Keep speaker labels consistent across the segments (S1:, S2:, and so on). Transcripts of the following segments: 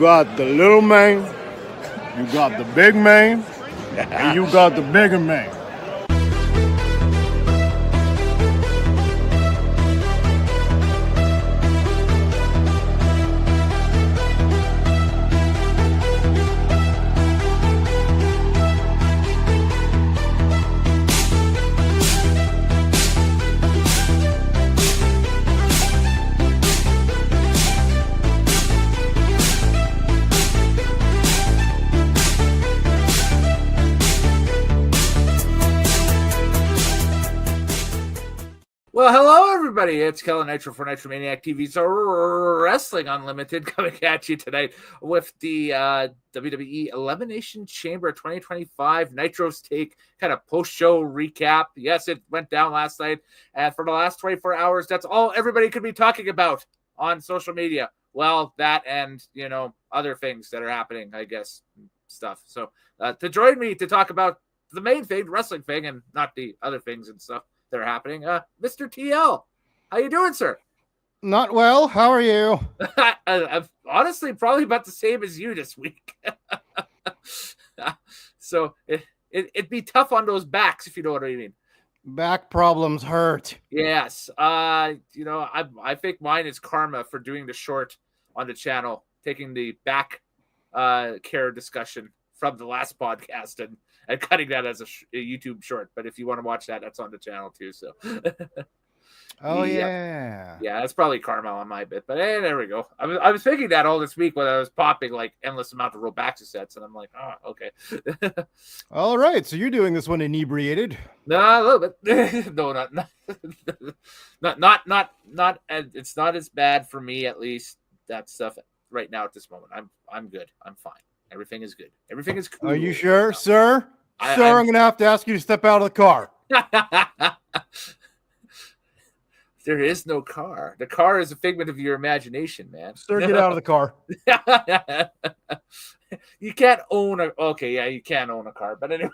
S1: got the little man, you got the big man, and you got the bigger man.
S2: Well, hello, everybody. It's Kellen Nitro for Nitromaniac TV's Wrestling Unlimited coming at you tonight with the WWE Elimination Chamber 2025 Nitro's Take kind of post-show recap. Yes, it went down last night, and for the last 24 hours, that's all everybody could be talking about on social media. Well, that and, you know, other things that are happening, I guess, stuff. So to join me to talk about the main thing, wrestling thing, and not the other things and stuff that are happening, Mr. TL, how you doing, sir?
S3: Not well. How are you?
S2: I'm honestly probably about the same as you this week. So it'd be tough on those backs, if you know what I mean.
S3: Back problems hurt.
S2: Yes. You know, I think mine is karma for doing the short on the channel, taking the back care discussion from the last podcast and cutting that as a YouTube short. But if you want to watch that, that's on the channel too. So,
S3: oh yeah,
S2: that's probably karma on my bit. But hey, there we go. I was thinking that all this week when I was popping like endless amount of Robaxa sets, and I'm like, oh, okay.
S3: All right, so you're doing this one inebriated?
S2: No, a little bit. No, not. It's not as bad for me, at least. That stuff right now at this moment. I'm good. I'm fine. Everything is good. Everything is cool.
S3: Are you sure,
S2: right
S3: sir? I'm going to have to ask you to step out of the car.
S2: There is no car. The car is a figment of your imagination, man.
S3: Sir, get out of the car.
S2: You can't own a... Okay, yeah, you can own a car. But anyway.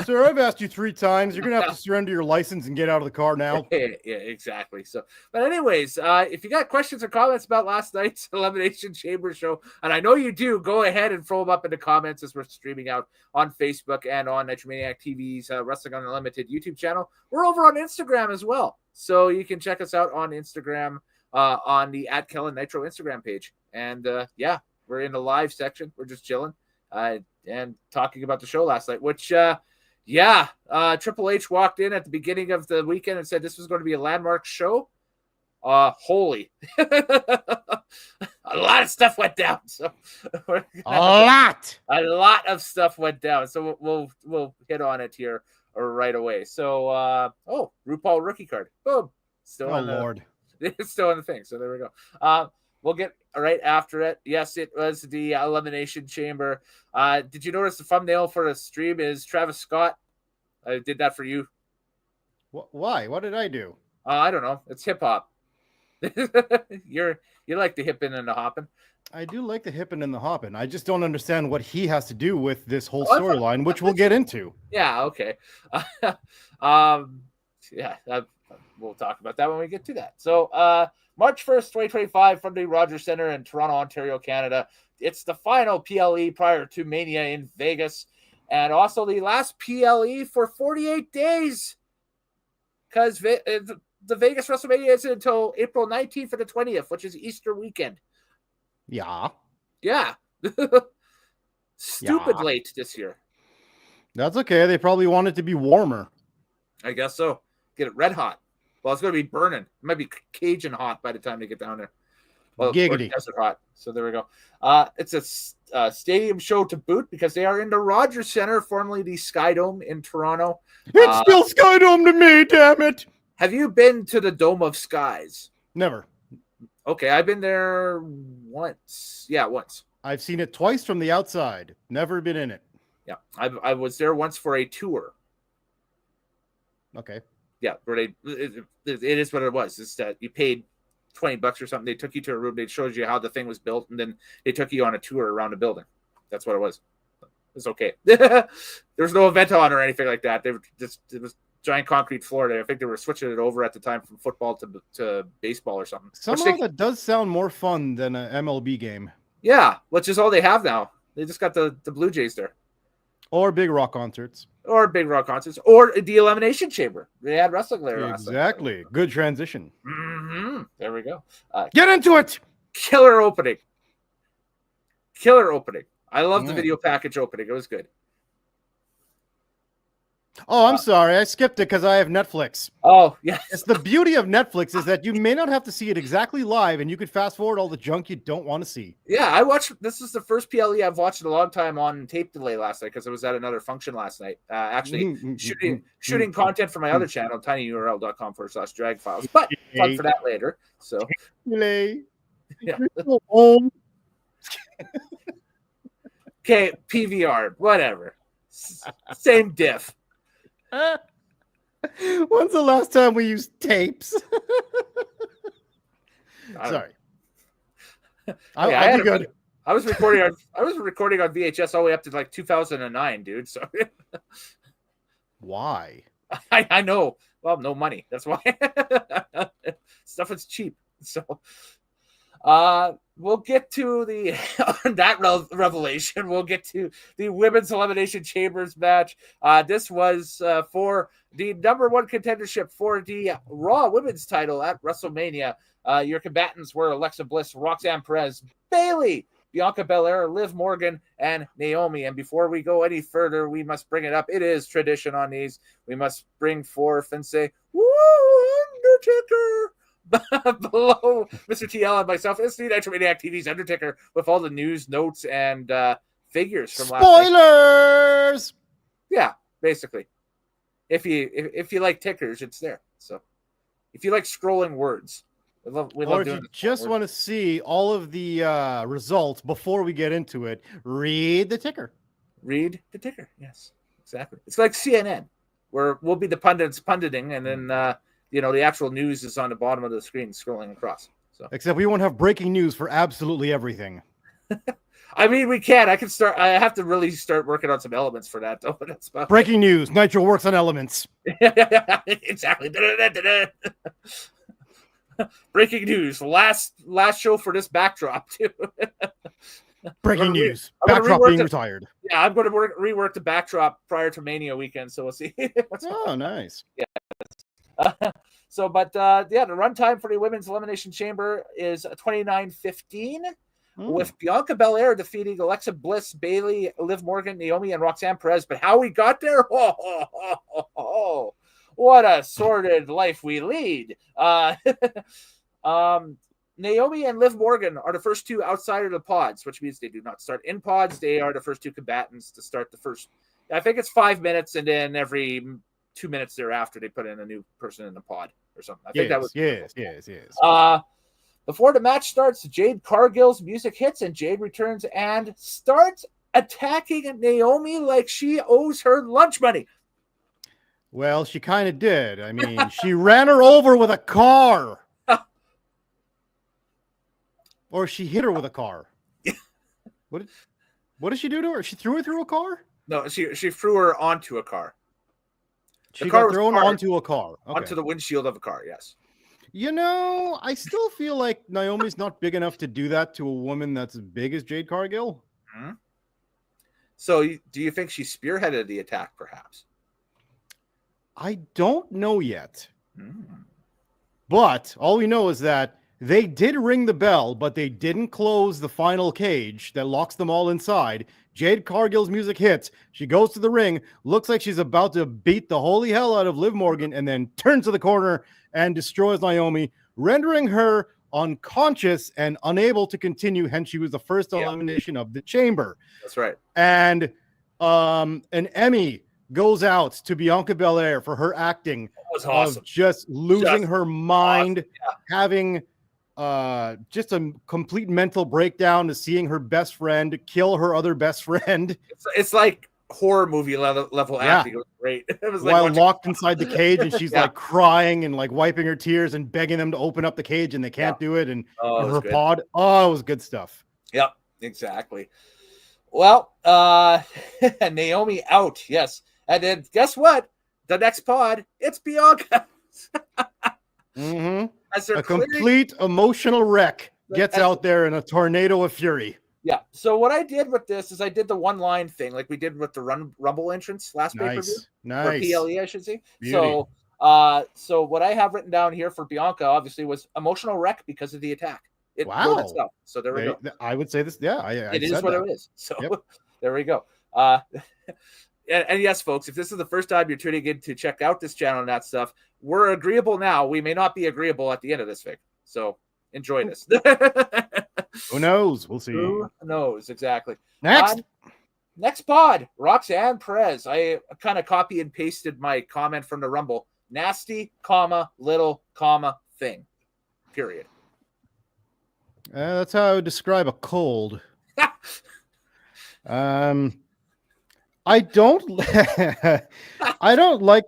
S3: Sir, I've asked you 3 times. You're going to have to surrender your license and get out of the car now.
S2: Yeah, exactly. So, but anyways, if you got questions or comments about last night's Elimination Chamber show, and I know you do, go ahead and throw them up in the comments as we're streaming out on Facebook and on Nitromaniac TV's Wrestling Unlimited YouTube channel. We're over on Instagram as well. So you can check us out on Instagram on the @KellenNitro Instagram page. And yeah, we're in the live section. We're just chilling and talking about the show last night, which, Triple H walked in at the beginning of the weekend and said this was going to be a landmark show. Holy. A lot of stuff went down. So
S3: a lot
S2: of stuff went down. So we'll hit on it here right away. So, RuPaul rookie card. Boom. Still on
S3: Lord.
S2: It's still on the thing. So there we go. We'll get right after it. Yes, it was the Elimination Chamber. Did you notice the thumbnail for the stream is Travis Scott? I did that for you.
S3: Why? What did I do?
S2: I don't know. It's hip hop. You like the hippin' and the hoppin'.
S3: I do like the hippin' and the hoppin'. I just don't understand what he has to do with this whole storyline, which we'll get into.
S2: Yeah. Okay. We'll talk about that when we get to that. So, March 1st, 2025, from the Rogers Center in Toronto, Ontario, Canada. It's the final PLE prior to Mania in Vegas, and also the last PLE for 48 days, because the Vegas WrestleMania isn't until April 19th or the 20th, which is Easter weekend.
S3: Yeah.
S2: Stupid late this year.
S3: That's okay. They probably want it to be warmer. I
S2: guess so. Get it red hot. Well, it's going to be burning. It might be Cajun hot by the time they get down there. Well,
S3: giggity.
S2: Desert hot. So there we go. It's a stadium show to boot because they are in the Rogers Center, formerly the Sky Dome in Toronto.
S3: It's still Sky Dome to me, damn it.
S2: Have you been to the Dome of Skies?
S3: Never.
S2: Okay, I've been there once. Yeah, once.
S3: I've seen it twice from the outside. Never been in it.
S2: Yeah, I was there once for a tour.
S3: Okay.
S2: Yeah, where it is what it was. It's that you paid $20 or something. They took you to a room. They showed you how the thing was built, and then they took you on a tour around the building. That's what it was. It's okay. There was no event on or anything like that. They were just, it was giant concrete floor there. I think they were switching it over at the time from football to baseball or something.
S3: Somehow that does sound more fun than an MLB game.
S2: Yeah, which is all they have now. They just got the Blue Jays there.
S3: Or big rock concerts.
S2: Or big rock concerts. Or the Elimination Chamber. They had wrestling there.
S3: Exactly. Good transition.
S2: Mm-hmm. There we go.
S3: Get into it!
S2: Killer opening. Killer opening. I love the video package opening. It was good.
S3: Oh, I'm sorry. I skipped it because I have Netflix.
S2: Oh, yes.
S3: It's the beauty of Netflix is that you may not have to see it exactly live, and you could fast forward all the junk you don't want to see.
S2: Yeah, I watched. This is the first PLE I've watched in a long time on tape delay last night because I was at another function last night. Actually, shooting content for my other channel, tinyurl.com/drag files. But fun for that later. So, yeah. Okay, PVR, whatever. Same diff.
S3: When's the last time we used tapes? Sorry. I'll be good.
S2: I was recording on VHS all the way up to like 2009, dude. So
S3: why?
S2: I know. Well, no money. That's why. Stuff is cheap. So we'll get to that revelation. We'll get to the Women's Elimination Chambers match. This was for the number one contendership for the Raw Women's title at WrestleMania. Your combatants were Alexa Bliss, Roxanne Perez, Bayley, Bianca Belair, Liv Morgan, and Naomi. And before we go any further, we must bring it up. It is tradition on these. We must bring forth and say, "Woo, Undertaker!" Below Mr. TL and myself, it's the Nitro Maniac TV's Undertaker with all the news, notes, and figures from last night.
S3: Spoilers!
S2: Yeah, basically. If you like tickers, it's there. So if you like scrolling words, we love
S3: or if
S2: doing
S3: you just want to see all of the results before we get into it, read the ticker.
S2: Read the ticker. Yes, exactly. It's like CNN, where we'll be the pundits punditing, and then the actual news is on the bottom of the screen scrolling across. So
S3: except we won't have breaking news for absolutely everything.
S2: I mean, we can. I can start. I have to really start working on some elements for that, though. That's about
S3: breaking news. Nitro works on elements.
S2: Exactly. Breaking news. Last show for this backdrop too.
S3: Breaking news. Backdrop being retired.
S2: Yeah, I'm going to rework the backdrop prior to Mania weekend, so we'll see.
S3: Nice.
S2: Yeah. The runtime for the Women's Elimination Chamber is 29:15. With Bianca Belair defeating Alexa Bliss, Bayley, Liv Morgan, Naomi, and Roxanne Perez. But how we got there? What a sordid life we lead. Naomi and Liv Morgan are the first two outside of the pods, which means they do not start in pods. They are the first two combatants to start the first. I think it's 5 minutes, and then every 2 minutes thereafter, they put in a new person in the pod or something. I think that was
S3: yes.
S2: Before the match starts, Jade Cargill's music hits, and Jade returns and starts attacking Naomi like she owes her lunch money.
S3: Well, she kind of did. I mean, she ran her over with a car. Or she hit her with a car. What did she do to her? She threw her through a car?
S2: No, she threw her onto a car.
S3: She got thrown onto a car. Okay.
S2: Onto the windshield of a car, yes.
S3: I still feel like Naomi's not big enough to do that to a woman that's as big as Jade Cargill.
S2: Mm-hmm. So do you think she spearheaded the attack, perhaps?
S3: I don't know yet. But all we know is that they did ring the bell, but they didn't close the final cage that locks them all inside. Jade Cargill's music hits. She goes to the ring, looks like she's about to beat the holy hell out of Liv Morgan, and then turns to the corner and destroys Naomi, rendering her unconscious and unable to continue. Hence, she was the first elimination of the chamber.
S2: That's right.
S3: And an Emmy goes out to Bianca Belair for her acting
S2: awesome.
S3: Of just losing her mind, having just a complete mental breakdown to seeing her best friend kill her other best friend.
S2: It's like horror movie level acting. It was great. It was
S3: while locked inside the cage, and she's like crying and like wiping her tears and begging them to open up the cage, and they can't do it. And her pod. Oh, it was good stuff.
S2: Yep, exactly. Well, Naomi out. Yes. And then guess what? The next pod, it's Bianca.
S3: A complete emotional wreck gets out there in a tornado of fury.
S2: Yeah. So what I did with this is I did the one line thing, like we did with the Rumble entrance last pay-per-view. Or PLE, I should say.
S3: Beauty.
S2: So what I have written down here for Bianca obviously was emotional wreck because of the attack. It wrote itself. So there we go.
S3: I would say this. Yeah,
S2: it is what it is. So there we go. And yes, folks, if this is the first time you're tuning in to check out this channel and that stuff, we're agreeable now. We may not be agreeable at the end of this thing. So enjoy this.
S3: Who knows? We'll see.
S2: Who knows? Exactly.
S3: Next
S2: pod, Roxanne Perez. I kind of copy and pasted my comment from the Rumble. Nasty, little, thing. Period.
S3: That's how I would describe a cold. I don't like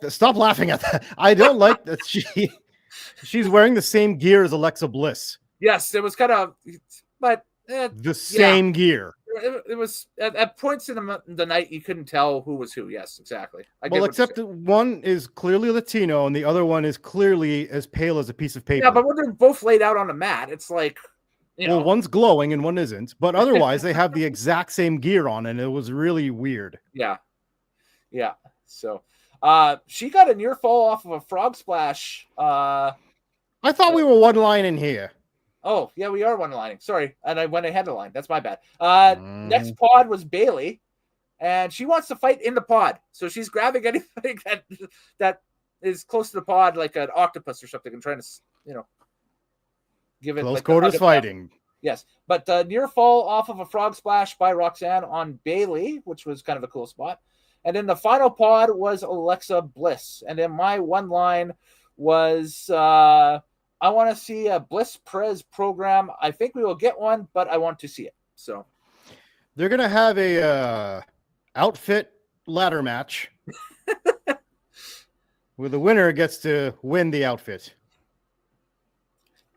S3: that. Stop laughing at that. I don't like that she's wearing the same gear as Alexa Bliss.
S2: Yes, it was kind of, but
S3: the same gear.
S2: It was at points in the night you couldn't tell who was who. Yes, exactly.
S3: Well, except that one is clearly Latino and the other one is clearly as pale as a piece of paper.
S2: Yeah, but when they're both laid out on a mat, it's like,
S3: well, one's glowing and one isn't, but otherwise they have the exact same gear on, and it was really weird.
S2: Yeah. So, she got a near fall off of a frog splash.
S3: I thought we were one line in here.
S2: Oh, yeah, we are one lining. Sorry, and I went ahead of the line. That's my bad. Next pod was Bailey, and she wants to fight in the pod, so she's grabbing anything that is close to the pod, like an octopus or something, and trying to, give it
S3: close quarters fighting.
S2: Yes, but near fall off of a frog splash by Roxanne on Bailey, which was kind of a cool spot. And then the final pod was Alexa Bliss. And then my one line was, I want to see a Bliss Perez program. I think we will get one, but I want to see it. So
S3: they're going to have a outfit ladder match where the winner gets to win the outfit.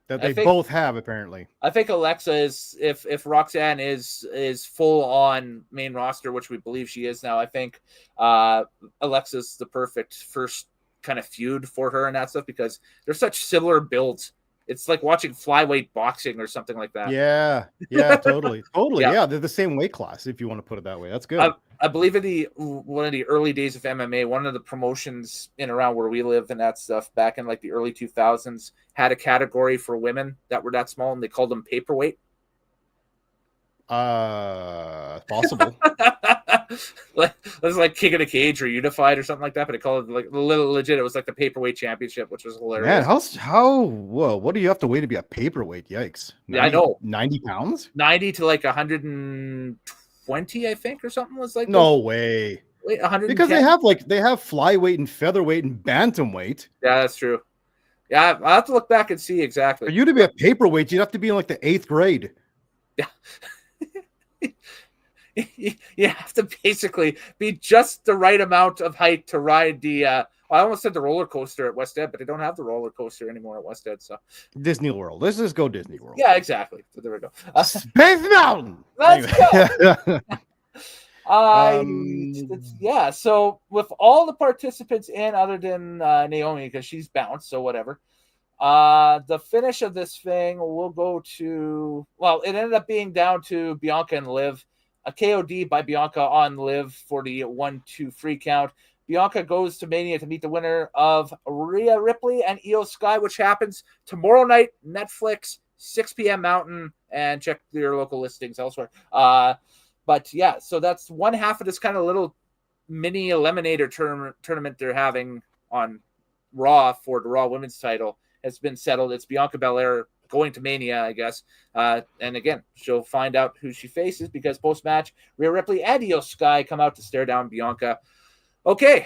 S3: That they both have, apparently.
S2: I think Alexa is, if Roxanne is full on main roster, which we believe she is now, I think Alexa's the perfect first kind of feud for her and that stuff, because they're such similar builds. It's like watching flyweight boxing or something like that.
S3: Yeah, totally. Yeah, they're the same weight class, if you want to put it that way. That's good.
S2: I believe in one of the early days of MMA, one of the promotions in around where we live and that stuff back in like the early 2000s had a category for women that were that small, and they called them paperweight.
S3: Possible.
S2: It was like King of the Cage or Unified or something like that, but they called it like a little legit. It was like the paperweight championship, which was hilarious.
S3: Man, whoa, what do you have to weigh to be a paperweight? Yikes.
S2: 90, yeah, I know.
S3: 90 pounds?
S2: 90 to like 120, I think, or something was like.
S3: No way.
S2: Wait, 110?
S3: Because they have flyweight and featherweight and bantamweight.
S2: Yeah, that's true. Yeah, I'll have to look back and see exactly.
S3: For you to be a paperweight, you'd have to be in like the 8th grade.
S2: Yeah. You have to basically be just the right amount of height to ride the I almost said the roller coaster at West End, but they don't have the roller coaster anymore at West End. So
S3: Disney World. Let's just go Disney World.
S2: Yeah, exactly. So there we go.
S3: Space Mountain.
S2: Let's go. Yeah, so with all the participants in other than Naomi, because she's bounced, so whatever. The finish of this thing will go to, well, it ended up being down to Bianca and Liv. A KOD by Bianca on Liv for the 1-2 free count. Bianca goes to Mania to meet the winner of Rhea Ripley and Io Sky, which happens tomorrow night, Netflix, 6 p.m. Mountain, and check your local listings elsewhere. But yeah, so that's one half of this kind of little mini eliminator tournament they're having on Raw for the Raw Women's title. Has been settled. It's Bianca Belair going to Mania, I guess. And again, she'll find out who she faces, because post-match, Rhea Ripley and Io Sky come out to stare down Bianca. Okay.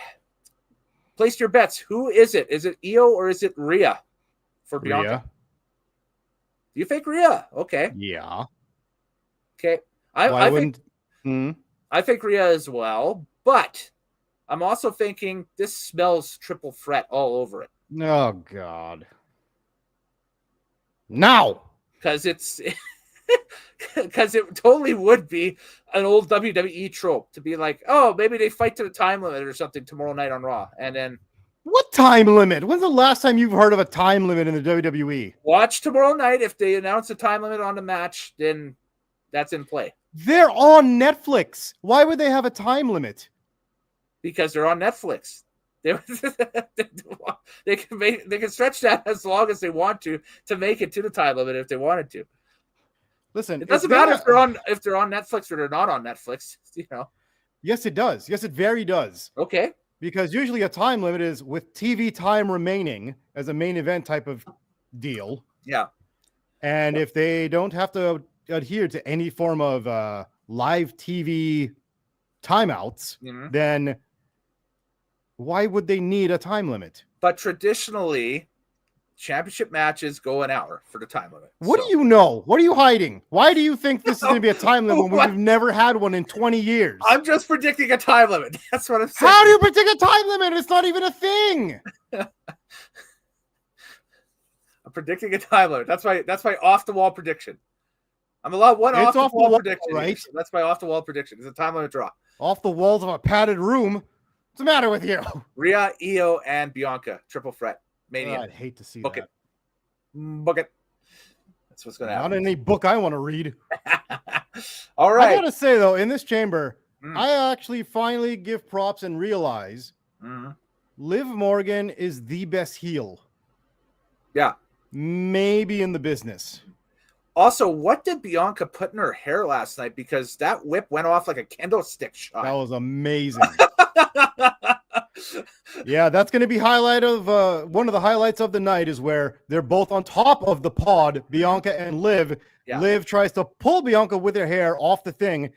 S2: Place your bets. Who is it? Is it Io or is it Rhea for Bianca?
S3: Rhea.
S2: Do you think Rhea? Okay.
S3: Yeah.
S2: Okay. I think Rhea as well, but I'm also thinking this smells triple threat all over it.
S3: Oh, God. Now,
S2: because it totally would be an old WWE trope to be like, oh, maybe they fight to the time limit or something tomorrow night on Raw, and then
S3: what time limit? When's the last time you've heard of a time limit in the WWE?
S2: Watch tomorrow night. If they announce a time limit on the match, then that's in play.
S3: They're on Netflix. Why would they have a time limit?
S2: Because they're on Netflix. They can stretch that as long as they want to make it to the time limit if they wanted to.
S3: Listen,
S2: it doesn't matter if they're on Netflix or they're not on Netflix.
S3: Yes, it does. Yes, it very does.
S2: Okay.
S3: Because usually a time limit is with TV time remaining as a main event type of deal.
S2: Yeah.
S3: And if they don't have to adhere to any form of live TV timeouts, then why would they need a time limit?
S2: But traditionally, championship matches go an hour for the time limit.
S3: What do you know? What are you hiding? Why do you think this is going to be a time limit when we've never had one in 20 years?
S2: I'm just predicting a time limit. That's what I'm saying.
S3: How do you predict a time limit? It's not even a thing.
S2: I'm predicting a time limit. That's my off the wall prediction. I'm allowed one off the wall prediction,
S3: right?
S2: So that's my off the wall prediction. It's a time limit draw.
S3: Off the walls of a padded room. What's the matter with you?
S2: Rhea, Io, and Bianca triple threat Mania.
S3: I'd hate to see
S2: Book
S3: that.
S2: Book it. That's what's going to happen.
S3: Not in any book I want to read.
S2: All right.
S3: I gotta say though, in this chamber, I actually finally give props and realize Liv Morgan is the best heel.
S2: Yeah.
S3: Maybe in the business.
S2: Also, what did Bianca put in her hair last night? Because that whip went off like a kendo stick shot.
S3: That was amazing. Yeah, that's going to be highlight of one of the highlights of the night is where they're both on top of the pod, Bianca and Liv. Yeah. Liv tries to pull Bianca with her hair off the thing.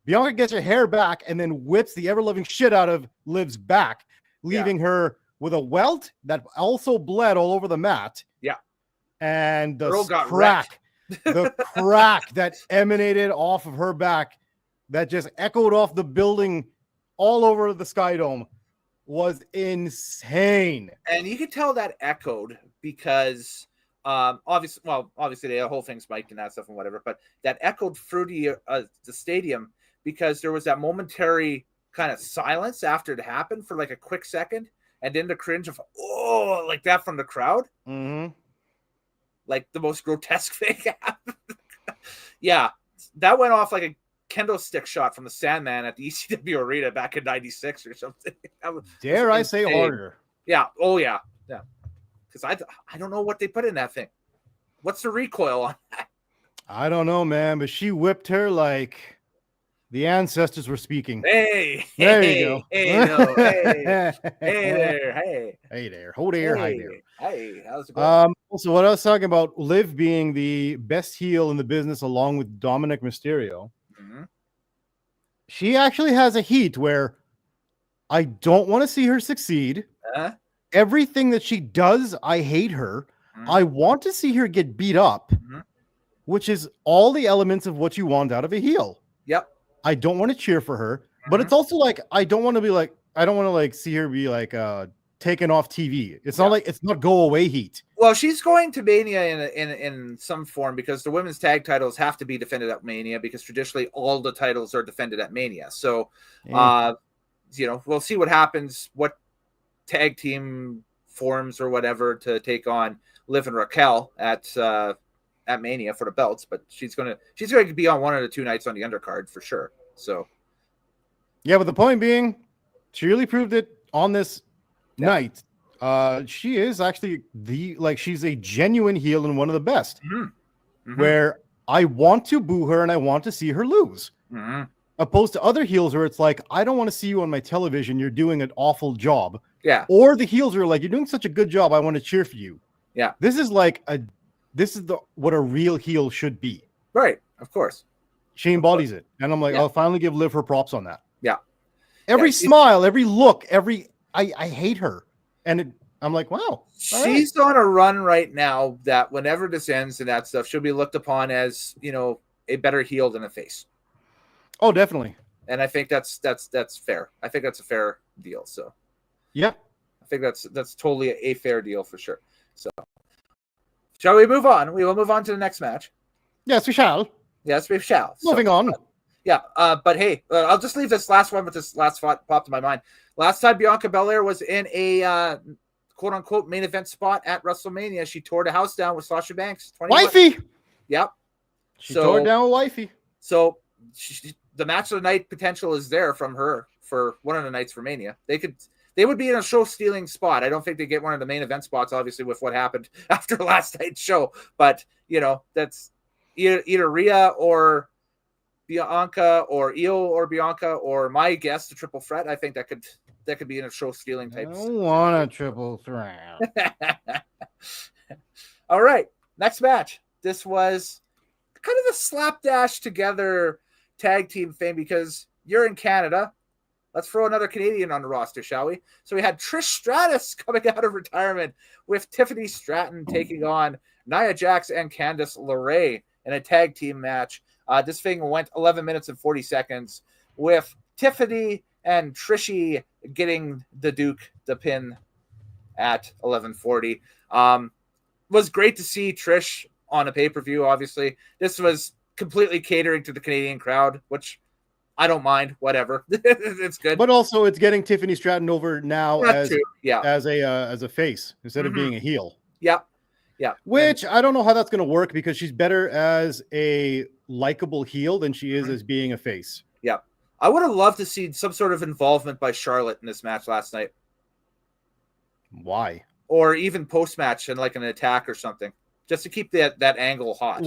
S3: Bianca gets her hair back and then whips the ever-loving shit out of Liv's back, leaving her with a welt that also bled all over the mat.
S2: Yeah.
S3: And the crack. The crack that emanated off of her back that just echoed off the building all over the Sky Dome was insane.
S2: And you could tell that echoed because obviously the whole thing's mic'd and that stuff and whatever, but that echoed through the stadium because there was that momentary kind of silence after it happened for like a quick second, and then the cringe of like that from the crowd. Like the most grotesque thing happened. Yeah, that went off like a kendo stick shot from the Sandman at the ECW arena back in '96 or something.
S3: Dare I say harder?
S2: Yeah. Oh yeah. Yeah. Because I don't know what they put in that thing. What's the recoil on that?
S3: I don't know, man. But she whipped her like the ancestors were speaking.
S2: Hey,
S3: there you go.
S2: Hey, no, hey, hey there,
S3: hey there, hold there, hi there.
S2: Hey, how's it going?
S3: So what I was talking about, Liv being the best heel in the business, along with Dominic Mysterio. She actually has a heat where I don't want to see her succeed. Everything that she does, I hate her. I want to see her get beat up, which is all the elements of what you want out of a heel.
S2: Yep.
S3: I don't want to cheer for her, but it's also like I don't want to see her be like taken off TV. It's not like it's not go away heat.
S2: Well, she's going to Mania in some form because the women's tag titles have to be defended at Mania because traditionally all the titles are defended at Mania. So, we'll see what happens, what tag team forms or whatever to take on Liv and Raquel at Mania for the belts. But she's going to be on one of the two nights on the undercard for sure. So,
S3: yeah, but the point being, she really proved it on this night. She is actually she's a genuine heel and one of the best. Where I want to boo her and I want to see her lose. Opposed to other heels where it's like, I don't want to see you on my television. You're doing an awful job.
S2: Yeah.
S3: Or the heels are like, you're doing such a good job. I want to cheer for you.
S2: Yeah.
S3: This is what a real heel should be.
S2: Right. Of course.
S3: She embodies it. And I'm like, I'll finally give Liv her props on that.
S2: Yeah.
S3: Every smile, every look, I hate her. And I'm like, wow.
S2: She's on a run right now that whenever this ends and that stuff, she'll be looked upon as, a better heel than a face.
S3: Oh, definitely.
S2: And I think that's fair. I think that's a fair deal. So,
S3: yeah,
S2: I think that's totally a fair deal for sure. So, shall we move on? We will move on to the next match.
S3: Yes, we shall.
S2: Yes, we shall.
S3: Moving on.
S2: Yeah, but hey, I'll just leave this last one with this last thought popped in my mind. Last time Bianca Belair was in a quote-unquote main event spot at WrestleMania, she tore the house down with Sasha Banks.
S3: Wifey!
S2: Yep.
S3: She tore down with Wifey.
S2: So the match of the night potential is there from her for one of the nights for Mania. They would be in a show stealing spot. I don't think they get one of the main event spots, obviously, with what happened after last night's show. But that's either Rhea or Bianca or Io or Bianca or my guess, the triple threat. I think that could be in a show stealing type.
S3: I don't want a triple threat.
S2: All right, next match. This was kind of a slapdash together tag team thing because you're in Canada. Let's throw another Canadian on the roster, shall we? So we had Trish Stratus coming out of retirement with Tiffany Stratton taking on Nia Jax and Candice LeRae in a tag team match. This thing went 11 minutes and 40 seconds with Tiffany and Trishy getting the pin at 11:40. Was great to see Trish on a pay-per-view, obviously. This was completely catering to the Canadian crowd, which I don't mind. Whatever. It's good.
S3: But also it's getting Tiffany Stratton over now as a face instead of being a heel.
S2: Yeah. Yeah.
S3: Which I don't know how that's going to work because she's better as a likable heel than she is as being a face.
S2: Yeah. I would have loved to see some sort of involvement by Charlotte in this match last night.
S3: Why?
S2: Or even post-match and like an attack or something, just to keep that angle hot.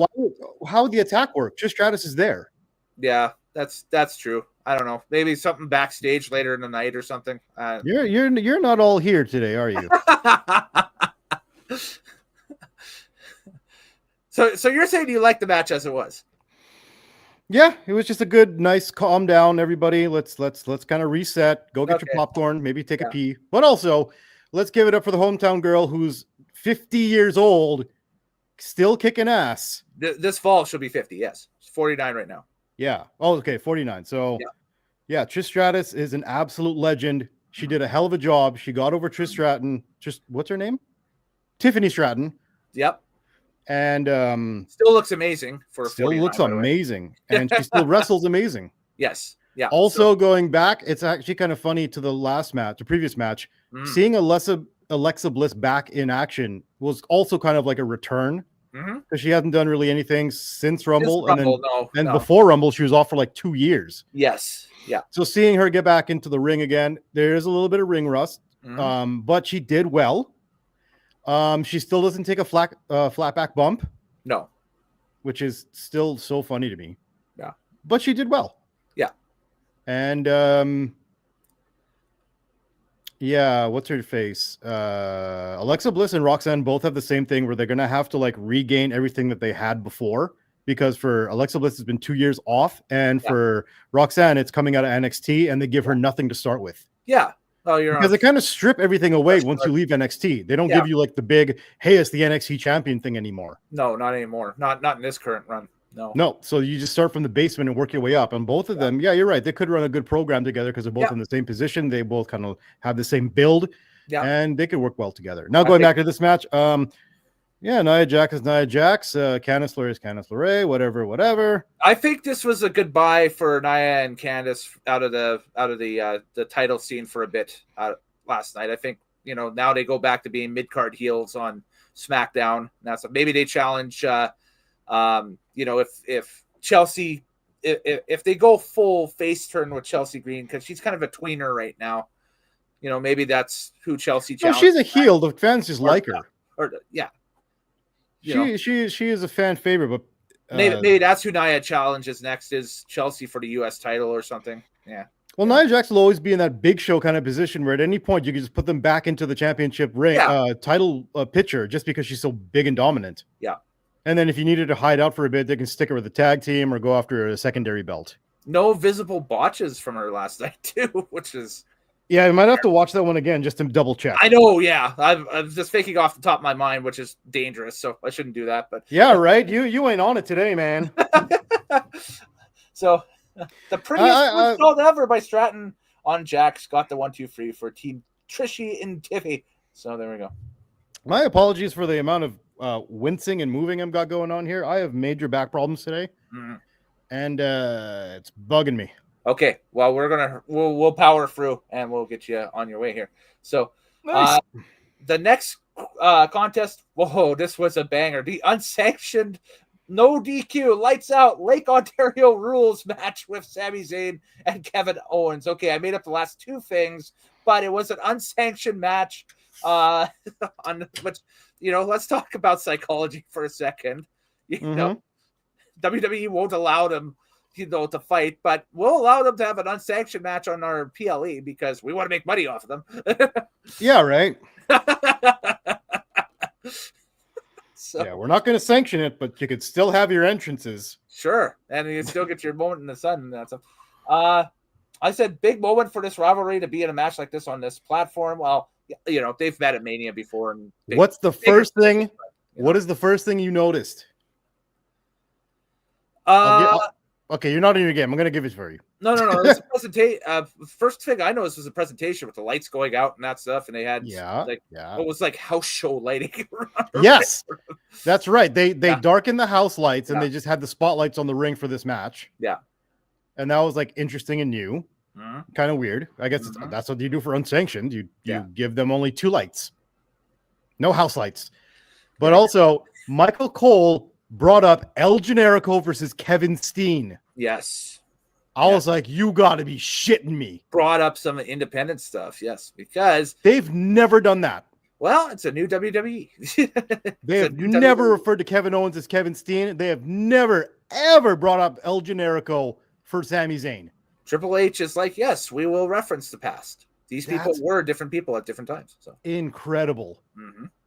S3: How would the attack work? Just Stratus is there.
S2: Yeah, that's true. I don't know. Maybe something backstage later in the night or something.
S3: You're not all here today, are you?
S2: So you're saying you like the match as it was?
S3: Yeah, it was just a good, nice, calm down, everybody. Let's kind of reset. Go get your popcorn, maybe take a pee. But also, let's give it up for the hometown girl who's 50 years old, still kicking ass.
S2: This fall she'll be 50. Yes, she's 49 right now.
S3: Yeah. Oh, okay, 49. So, yeah, Trish Stratus is an absolute legend. She did a hell of a job. She got over Trish Stratton. What's her name? Tiffany Stratton.
S2: Yep.
S3: And
S2: still looks amazing for
S3: still looks amazing, and she still wrestles amazing.
S2: Yes. Yeah.
S3: Also, going back, it's actually kind of funny to the previous match. Seeing Alexa Bliss back in action was also kind of like a return because she hasn't done really anything since Rumble, and before Rumble she was off for like 2 years.
S2: Yes. Yeah.
S3: So seeing her get back into the ring again, there is a little bit of ring rust, but she did well. She still doesn't take a flat back bump.
S2: No.
S3: Which is still so funny to me.
S2: Yeah.
S3: But she did well.
S2: Yeah.
S3: And what's her face? Alexa Bliss and Roxanne both have the same thing where they're gonna have to like regain everything that they had before, because for Alexa Bliss it's been 2 years off, and for Roxanne it's coming out of NXT and they give her nothing to start with.
S2: Yeah. Oh,
S3: because they kind of strip everything away once you leave NXT. They don't give you like the big, hey, it's the NXT champion thing anymore.
S2: No, not anymore. Not in this current run.
S3: No. So you just start from the basement and work your way up. And both of them, you're right. They could run a good program together because they're both in the same position. They both kind of have the same build, and they could work well together. Now going back to this match, Nia Jax is Nia Jax. Candice LeRae is Candice LeRae. Whatever. I
S2: think this was a goodbye for Nia and Candice out of the title scene for a bit last night. I think now they go back to being mid card heels on SmackDown. That's maybe they challenge. If Chelsea, if they go full face turn with Chelsea Green, because she's kind of a tweener right now. Maybe that's who Chelsea challenges.
S3: She's a heel. The fans just like her. She is a fan favorite, but
S2: maybe that's who Nia challenges next is Chelsea for the U.S. title or something. Yeah.
S3: Well, Nia Jax will always be in that big show kind of position where at any point you can just put them back into the championship ring title picture just because she's so big and dominant.
S2: Yeah.
S3: And then if you needed to hide out for a bit, they can stick her with a tag team or go after a secondary belt.
S2: No visible botches from her last night too, which is.
S3: Yeah, I might have to watch that one again just to double check.
S2: I know, yeah. I'm just thinking off the top of my mind, which is dangerous, so I shouldn't do that. But
S3: yeah, right. You ain't on it today, man.
S2: So the prettiest called ever by Stratton on Jax got the 1-2-3 for Team Trishy and Tiffy. So there we go.
S3: My apologies for the amount of wincing and moving I've got going on here. I have major back problems today, and it's bugging me.
S2: Okay, well, we'll power through and we'll get you on your way here. So, nice. The next contest, whoa, this was a banger. The unsanctioned no DQ, lights out, Lake Ontario rules match with Sami Zayn and Kevin Owens. Okay, I made up the last two things, but it was an unsanctioned match. Let's talk about psychology for a second. WWE won't allow them, to fight, but we'll allow them to have an unsanctioned match on our PLE because we want to make money off of them.
S3: Yeah, right.
S2: So,
S3: yeah, we're not going to sanction it, but you could still have your entrances.
S2: Sure, and you still get your moment in the sun and that stuff. I said big moment for this rivalry to be in a match like this on this platform. Well, they've met at Mania before. And
S3: what's the first thing? What is the first thing you noticed? Okay, you're not in your game. I'm going to give it for you.
S2: No. It's a presentation. First thing I noticed was a presentation with the lights going out and that stuff, and they had it was like house show lighting.
S3: Yes, that's right. They darkened the house lights and they just had the spotlights on the ring for this match.
S2: Yeah,
S3: and that was like interesting and new, kind of weird. I guess that's what you do for unsanctioned. You give them only 2 lights, no house lights. But also, Michael Cole brought up El Generico versus Kevin Steen.
S2: Yes.
S3: I was like, you got to be shitting me.
S2: Brought up some independent stuff, yes, because
S3: they've never done that.
S2: Well, it's a new WWE.
S3: They have never referred to Kevin Owens as Kevin Steen. They have never, ever brought up El Generico for Sami Zayn.
S2: Triple H is like, yes, we will reference the past. These people were different people at different times. So
S3: incredible.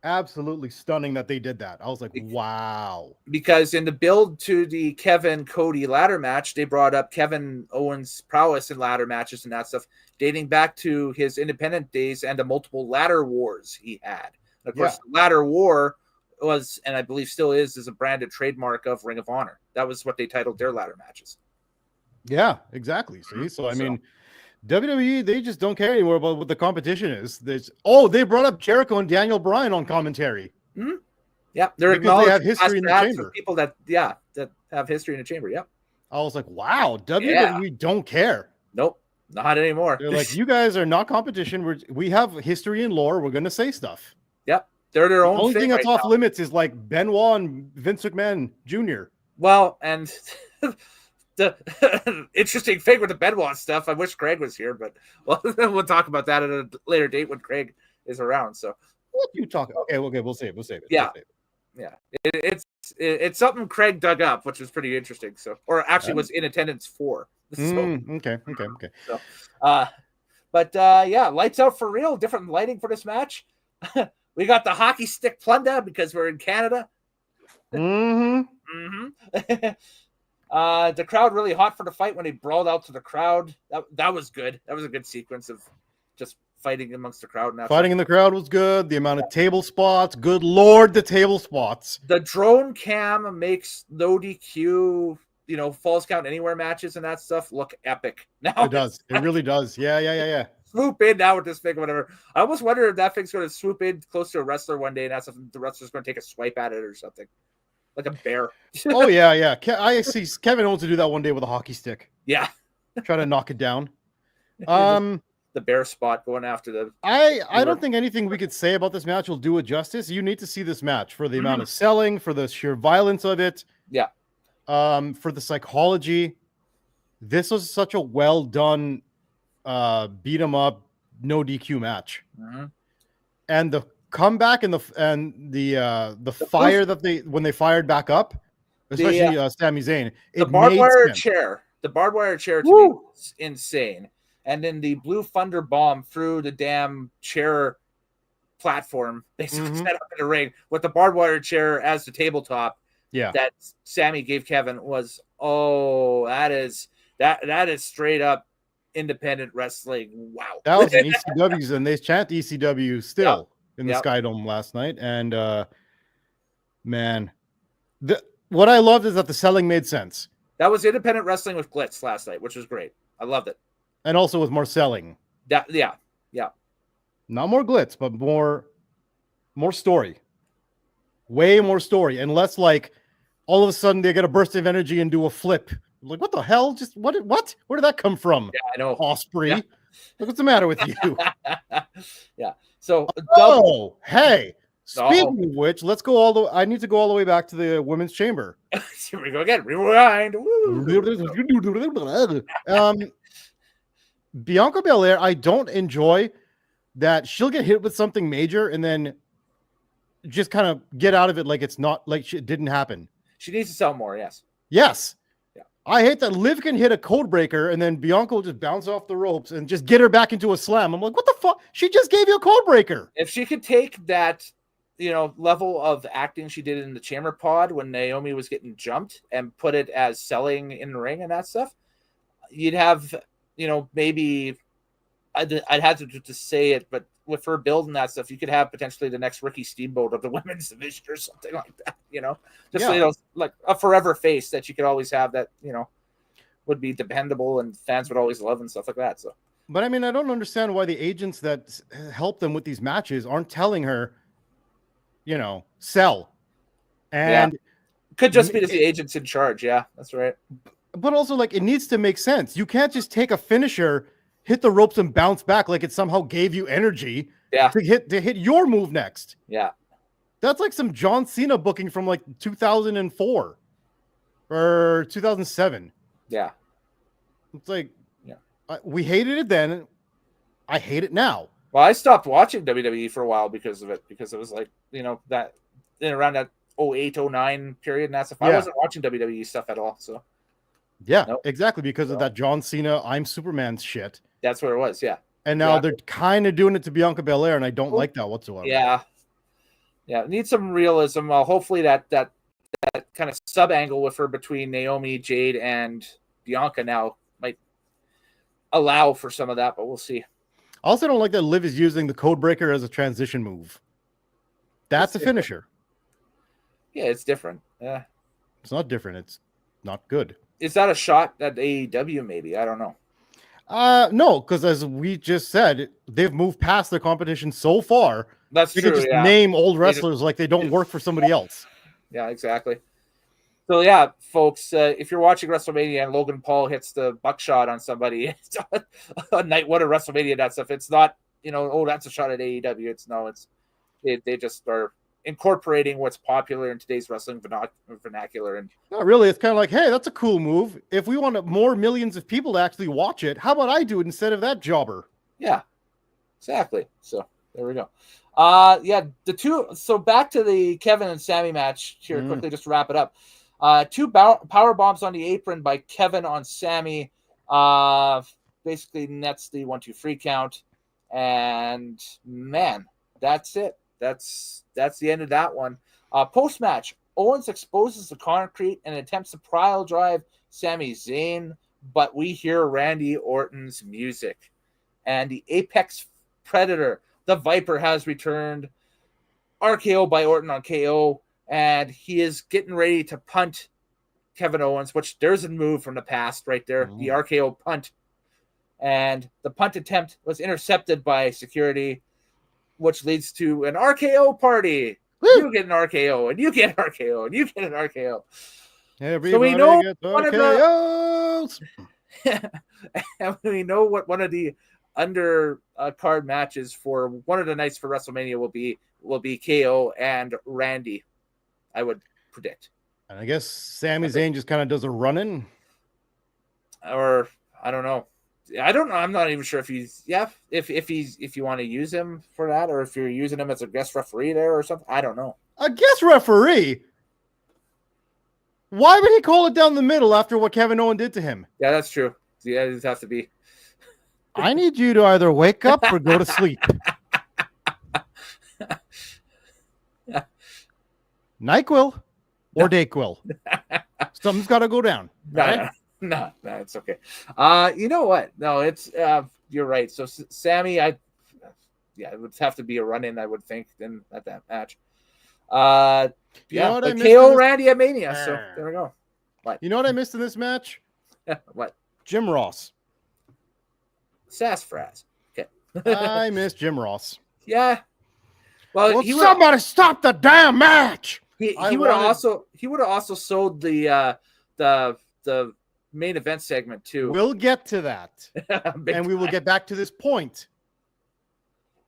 S3: Absolutely stunning that they did that. I was like, wow.
S2: Because in the build to the Kevin Cody ladder match, they brought up Kevin Owens' prowess in ladder matches and that stuff, dating back to his independent days and the multiple ladder wars he had. And of course, the ladder war was, and I believe still is a branded trademark of Ring of Honor. That was what they titled their ladder matches.
S3: Yeah, exactly. See, so I mean, WWE, they just don't care anymore about what the competition is. They brought up Jericho and Daniel Bryan on commentary.
S2: Yeah, they're
S3: because they have history in the chamber.
S2: People that have history in the chamber. Yeah,
S3: I was like, wow, WWE don't care.
S2: Nope, not anymore.
S3: They're like, you guys are not competition. We have history and lore. We're going to say stuff.
S2: Yep, they're their own.
S3: The only thing that's
S2: right
S3: off
S2: now.
S3: Limits is like Benoit and Vince McMahon Jr.
S2: Well, and the interesting thing with the Benoit stuff, I wish Craig was here, but we'll talk about that at a later date when Craig is around. So
S3: what you talking? Okay, we'll save it.
S2: Yeah, it's something Craig dug up, which was pretty interesting. So, or actually was in attendance for. So,
S3: okay.
S2: So, lights out for real. Different lighting for this match. We got the hockey stick plunder because we're in Canada. The crowd really hot for the fight when he brawled out to the crowd. That was good. That was a good sequence of just fighting amongst the crowd.
S3: Fighting in the crowd was good. The amount of table spots. Good Lord, the table spots.
S2: The drone cam makes no DQ, falls count anywhere matches and that stuff look epic. Now
S3: it does. It really does. Yeah.
S2: Swoop in now with this thing or whatever. I almost wonder if that thing's going to swoop in close to a wrestler one day and that's if the wrestler's going to take a swipe at it or something. Like a bear.
S3: Oh, yeah. I see Kevin Owens to do that one day with a hockey stick.
S2: Yeah.
S3: Try to knock it down.
S2: The bear spot going after the...
S3: I don't think anything we could say about this match will do it justice. You need to see this match for the amount of selling, for the sheer violence of it.
S2: Yeah.
S3: For the psychology. This was such a well done beat 'em up, no DQ match. And the comeback and the fire that when they fired back up, especially Sami Zayn,
S2: the barbed wire chair to me was insane, and then the Blue Thunder bomb through the damn chair platform they set up in the ring with the barbed wire chair as the tabletop. Yeah, that Sami gave Kevin was that is straight up independent wrestling. Wow,
S3: that was an ECW's, and they chant ECW still. In the Sky Dome last night, and man, what I loved is that the selling made sense.
S2: That was independent wrestling with glitz last night, which was great. I loved it,
S3: and also with more selling.
S2: Yeah.
S3: Not more glitz, but more story. Way more story, and less like all of a sudden they get a burst of energy and do a flip. Like what the hell? Just what? Where did that come from?
S2: Yeah, I know.
S3: Osprey. Yeah. What's the matter with you?
S2: Yeah. So,
S3: hey, Speaking of which, let's go all the. I need to go all the way back to the women's chamber.
S2: Here we go again. Rewind.
S3: Bianca Belair, I don't enjoy that she'll get hit with something major and then just kind of get out of it like it's not like it didn't happen.
S2: She needs to sell more. Yes.
S3: Yes.
S2: Yeah.
S3: I hate that Liv can hit a code breaker and then Bianca will just bounce off the ropes and just get her back into a slam. I'm like, what the fuck? She just gave you a code breaker.
S2: If she could take that, level of acting she did in the chamber pod when Naomi was getting jumped and put it as selling in the ring and that stuff, you'd have, maybe I'd have to say it, but with her building that stuff, you could have potentially the next Ricky Steamboat of the women's division or something like that, like a forever face that you could always have that, would be dependable and fans would always love and stuff like that. So,
S3: but I mean, I don't understand why the agents that help them with these matches aren't telling her, sell. And
S2: could just be the agents in charge. Yeah, that's right.
S3: But also, like, it needs to make sense. You can't just take a finisher, hit the ropes, and bounce back like it somehow gave you energy to hit your move next.
S2: Yeah.
S3: That's like some John Cena booking from like 2004 or 2007.
S2: Yeah.
S3: It's like, we hated it then. I hate it now.
S2: Well, I stopped watching WWE for a while because of it, because it was like, that around that 08, 09 period and that stuff. I wasn't watching WWE stuff at all. So,
S3: exactly. Because of that John Cena, I'm Superman shit.
S2: That's what it was. Yeah.
S3: And now they're kind of doing it to Bianca Belair, and I don't like that whatsoever.
S2: Yeah. Yeah. Need some realism. Hopefully that kind of sub angle with her between Naomi, Jade, and Bianca now might allow for some of that, but we'll see.
S3: I also don't like that Liv is using the code breaker as a transition move. That's a finisher.
S2: Yeah, it's different. Yeah.
S3: It's not different. It's not good.
S2: Is that a shot at AEW maybe? I don't know.
S3: No, because as we just said, they've moved past their competition so far.
S2: That's
S3: true.
S2: They
S3: could just name old wrestlers like they don't work for somebody else.
S2: Yeah, exactly. So yeah, folks, if you're watching WrestleMania and Logan Paul hits the buckshot on somebody on night one of WrestleMania, that stuff, it's not, that's a shot at AEW. They just are incorporating what's popular in today's wrestling vernacular. And
S3: not really. It's kind of like, hey, that's a cool move. If we want more millions of people to actually watch it, how about I do it instead of that jobber?
S2: Yeah, exactly. So there we go. The two. So back to the Kevin and Sammy match here quickly, just to wrap it up. Two power bombs on the apron by Kevin on Sammy. Basically nets the 1-2 free count, and man, that's it. That's the end of that one. Post match, Owens exposes the concrete and attempts to pile drive Sami Zayn, but we hear Randy Orton's music, and the Apex Predator, the Viper, has returned. RKO by Orton on KO. And he is getting ready to punt Kevin Owens, which there's a move from the past right there, the RKO punt. And the punt attempt was intercepted by security, which leads to an RKO party. Woo! You get an RKO, and you get an RKO, and you get an RKO.
S3: Everybody so we know one RKOs.
S2: And we know what one of the card matches for one of the nights for WrestleMania will be KO and Randy, I would predict.
S3: And I guess Sami Zayn just kind of does a run-in.
S2: Or I don't know. I don't know. I'm not even sure if if you want to use him for that, or if you're using him as a guest referee there or something. I don't know.
S3: A guest referee? Why would he call it down the middle after what Kevin Owens did to him?
S2: Yeah, that's true. Yeah, it has to be.
S3: I need you to either wake up or go to sleep. NyQuil or DayQuil. Something's got to go down.
S2: Right? No, it's okay. You know what? No, it's you're right. So Sammy, it would have to be a run-in, I would think, then at that match. But KO Randy at Mania. So there we go. What?
S3: You know what I missed in this match?
S2: What?
S3: Jim Ross.
S2: Sassafras. Okay.
S3: I miss Jim Ross.
S2: Yeah. Well,
S3: somebody stop the damn match.
S2: He would have also sold the main event segment too.
S3: We'll get to that. And we will get back to this point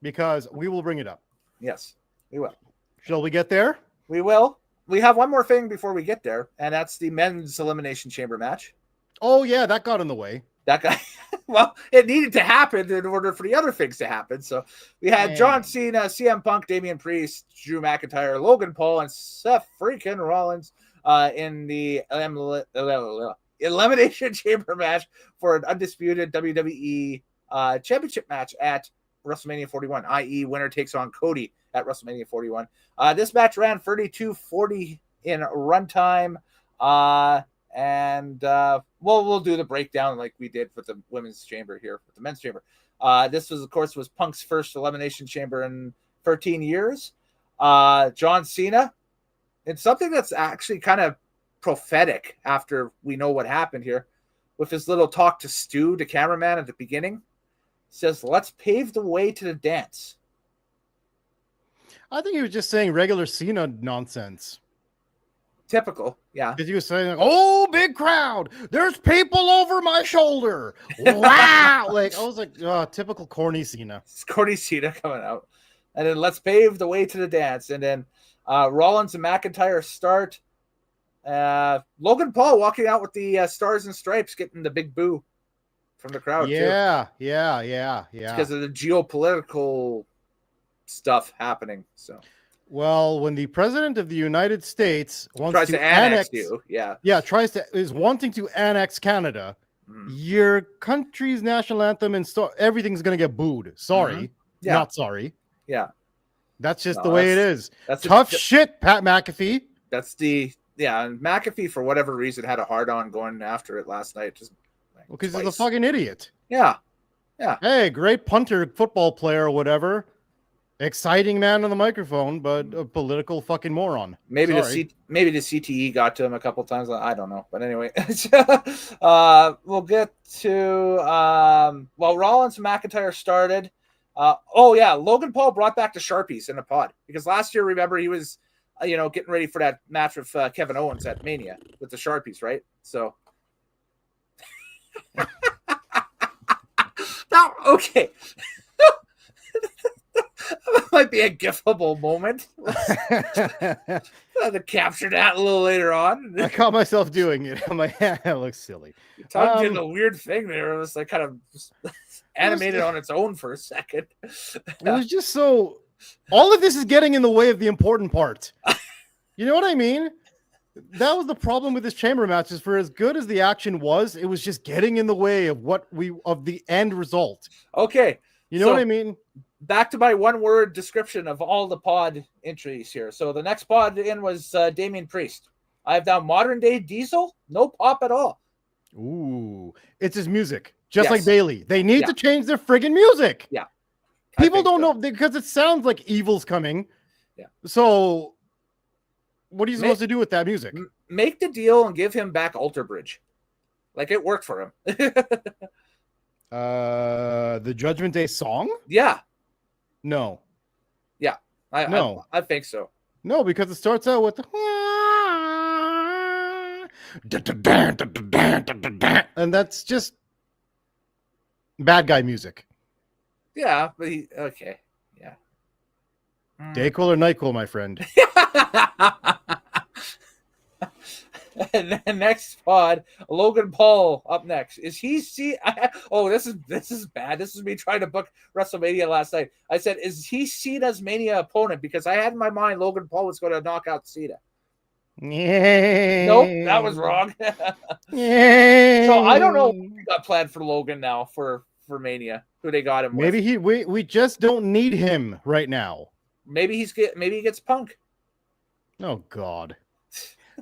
S3: because we will bring it up.
S2: Yes, we will.
S3: Shall we get there?
S2: We will. We have one more thing before we get there, and that's the men's Elimination Chamber match.
S3: Oh, yeah, that got in the way.
S2: That guy, well, it needed to happen in order for the other things to happen. So we had John Cena, CM Punk, Damian Priest, Drew McIntyre, Logan Paul, and Seth freaking Rollins in the Elimination Chamber match for an undisputed WWE championship match at WrestleMania 41, i.e. winner takes on Cody at WrestleMania 41. This match ran 32:40 in runtime. We'll do the breakdown like we did with the women's chamber here, with the men's chamber. This was, of course, Punk's first Elimination Chamber in 13 years. John Cena, it's something that's actually kind of prophetic after we know what happened here, with his little talk to Stu, the cameraman at the beginning. Says, let's pave the way to the dance.
S3: I think he was just saying regular Cena nonsense.
S2: Typical, yeah.
S3: Because he was saying, oh, big crowd, there's people over my shoulder. Wow. Like, I was like, oh, typical corny Cena.
S2: It's corny Cena coming out. And then let's pave the way to the dance. And then Rollins and McIntyre start. Logan Paul walking out with the Stars and Stripes, getting the big boo from the crowd.
S3: Yeah.
S2: Because of the geopolitical stuff happening. So,
S3: well, when the president of the United States
S2: tries to annex you,
S3: is wanting to annex Canada, your country's national anthem and everything's gonna get booed. Sorry, not sorry.
S2: Yeah,
S3: that's just the way it is.
S2: That's
S3: tough shit, Pat McAfee.
S2: That's and McAfee, for whatever reason, had a hard on going after it last night. Just
S3: because he's a fucking idiot.
S2: Yeah.
S3: Hey, great punter, football player, or whatever. Exciting man on the microphone, but a political fucking moron.
S2: Maybe the CTE got to him a couple times. I don't know, but anyway, we'll get to Rollins and McIntyre started. Logan Paul brought back the Sharpies in the pod because last year, remember, he was getting ready for that match with Kevin Owens at Mania with the Sharpies, right? So. Now, okay. That might be a gifable moment. To capture that a little later on.
S3: I caught myself doing it. I'm like, yeah, that looks silly.
S2: Your tongue did a weird thing there. It was like kind of animated on its own for a second.
S3: It was just so. All of this is getting in the way of the important part. You know what I mean? That was the problem with this chamber matches. For as good as the action was, it was just getting in the way of the end result.
S2: Okay.
S3: You know what I mean?
S2: Back to my one-word description of all the pod entries here. So the next pod in was Damian Priest. I have down modern-day Diesel, no pop at all.
S3: Ooh, it's his music, just like Bailey. They need to change their friggin' music.
S2: Yeah,
S3: people don't know because it sounds like evil's coming.
S2: Yeah. So,
S3: what are you supposed to do with that music?
S2: Make the deal and give him back Alter Bridge. Like it worked for him.
S3: The Judgment Day song?
S2: Yeah.
S3: No.
S2: Yeah. I think so.
S3: No, because it starts out with and that's just bad guy music.
S2: Yeah, but okay. Yeah.
S3: Dayquil or Nyquil, my friend.
S2: And then next pod, Logan Paul up next. Is he this is bad. This is me trying to book WrestleMania last night. I said, is he Cena's Mania opponent? Because I had in my mind Logan Paul was going to knock out Cena.
S3: Yeah.
S2: Nope, that was wrong.
S3: Yeah.
S2: So I don't know what we got planned for Logan now for Mania. Who they got him with.
S3: Maybe we just don't need him right now.
S2: Maybe he gets Punk.
S3: Oh God.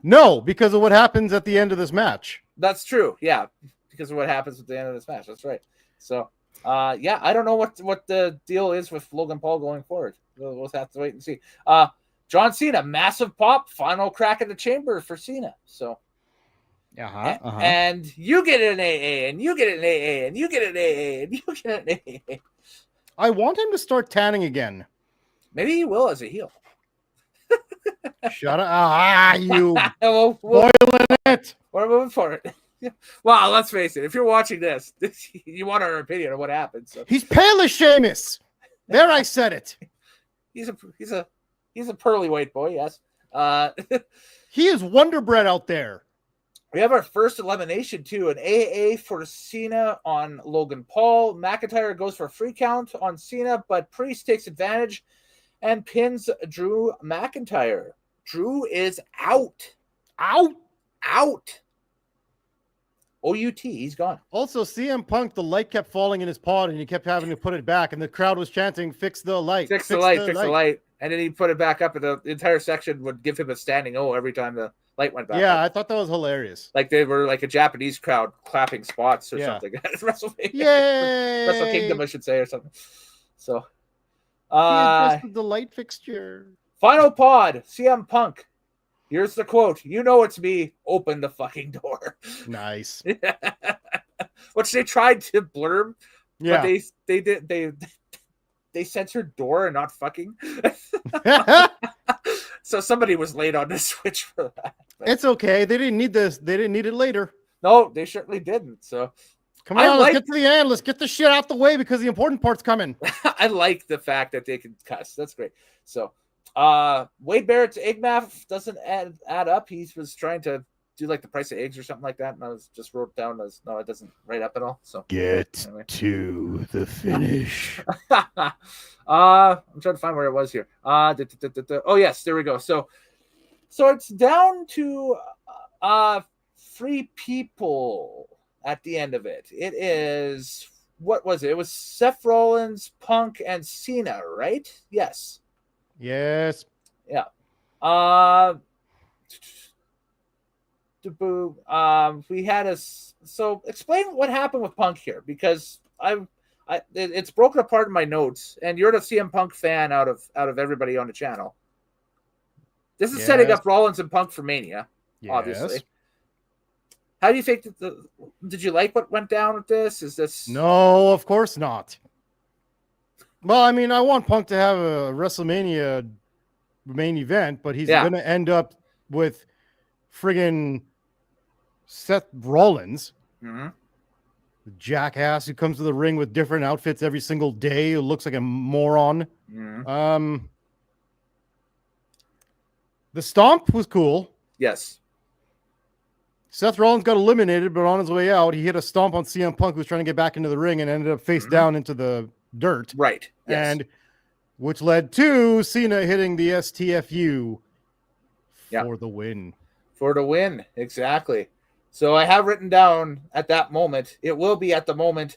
S3: No, because of what happens at the end of this match.
S2: That's true. Yeah, because of what happens at the end of this match. That's right. So, I don't know what the deal is with Logan Paul going forward. We'll have to wait and see. John Cena, massive pop, final crack at the chamber for Cena. So, and you get an AA, and you get an AA, and you get an AA, and you get an AA.
S3: I want him to start tanning again.
S2: Maybe he will as a heel.
S3: Shut up. You
S2: boiling it. We're moving for it. Well, let's face it. If you're watching this, you want our opinion on what happened. So.
S3: He's pale as Sheamus. There, I said it.
S2: He's a He's a pearly white boy, yes.
S3: He is Wonder Bread out there.
S2: We have our first elimination, too. An AA for Cena on Logan Paul. McIntyre goes for a free count on Cena, but Priest takes advantage and pins Drew McIntyre. Drew is out.
S3: Out.
S2: OUT, he's gone.
S3: Also, CM Punk, the light kept falling in his pod, and he kept having to put it back, and the crowd was chanting, "Fix the light,
S2: Fix the light." And then he put it back up, and the entire section would give him a standing O every time the light went back.
S3: Yeah,
S2: up.
S3: I thought that was hilarious.
S2: Like they were like a Japanese crowd clapping spots or something at WrestleMania.
S3: Yay!
S2: Wrestle Kingdom, I should say, or something. So,
S3: he adjusted the light fixture.
S2: Final pod, CM Punk. Here's the quote. You know it's me. Open the fucking door.
S3: Nice.
S2: Which they tried to blurb,
S3: Yeah.
S2: but they censored door and not fucking. So somebody was late on the switch for that. But
S3: It's okay. They didn't need this. They didn't need it later.
S2: no, they certainly didn't. So
S3: Come on, let's get to the end. Let's get the shit out the way because the important part's coming.
S2: I like the fact that they can cuss. That's great. So Wade Barrett's egg math doesn't add up. He was trying to do like the price of eggs or something like that, and I was just wrote down as no, it doesn't write up at all. So
S3: Get
S2: anyway.
S3: to the finish.
S2: I'm trying to find where it was here. Oh yes, there we go. So it's down to 3 people at the end of it. It is, what was it? It was Seth Rollins, Punk, and Cena, right? Yes.
S3: Yes.
S2: Yeah. We had so explain what happened with Punk here, because it's broken apart in my notes, and you're the CM Punk fan out of everybody on the channel. This is setting up Rollins and Punk for Mania, obviously. How do you think that did you like what went down with this? Is this
S3: No, of course not. Well, I mean, I want Punk to have a WrestleMania main event, but he's going to end up with friggin' Seth Rollins, the jackass who comes to the ring with different outfits every single day, who looks like a moron. The stomp was cool.
S2: Yes.
S3: Seth Rollins got eliminated, but on his way out, he hit a stomp on CM Punk, who was trying to get back into the ring, and ended up face down into the dirt.
S2: Right. Yes.
S3: And which led to Cena hitting the STFU for the win.
S2: For the win, exactly. So I have written down at that moment, it will be at the moment,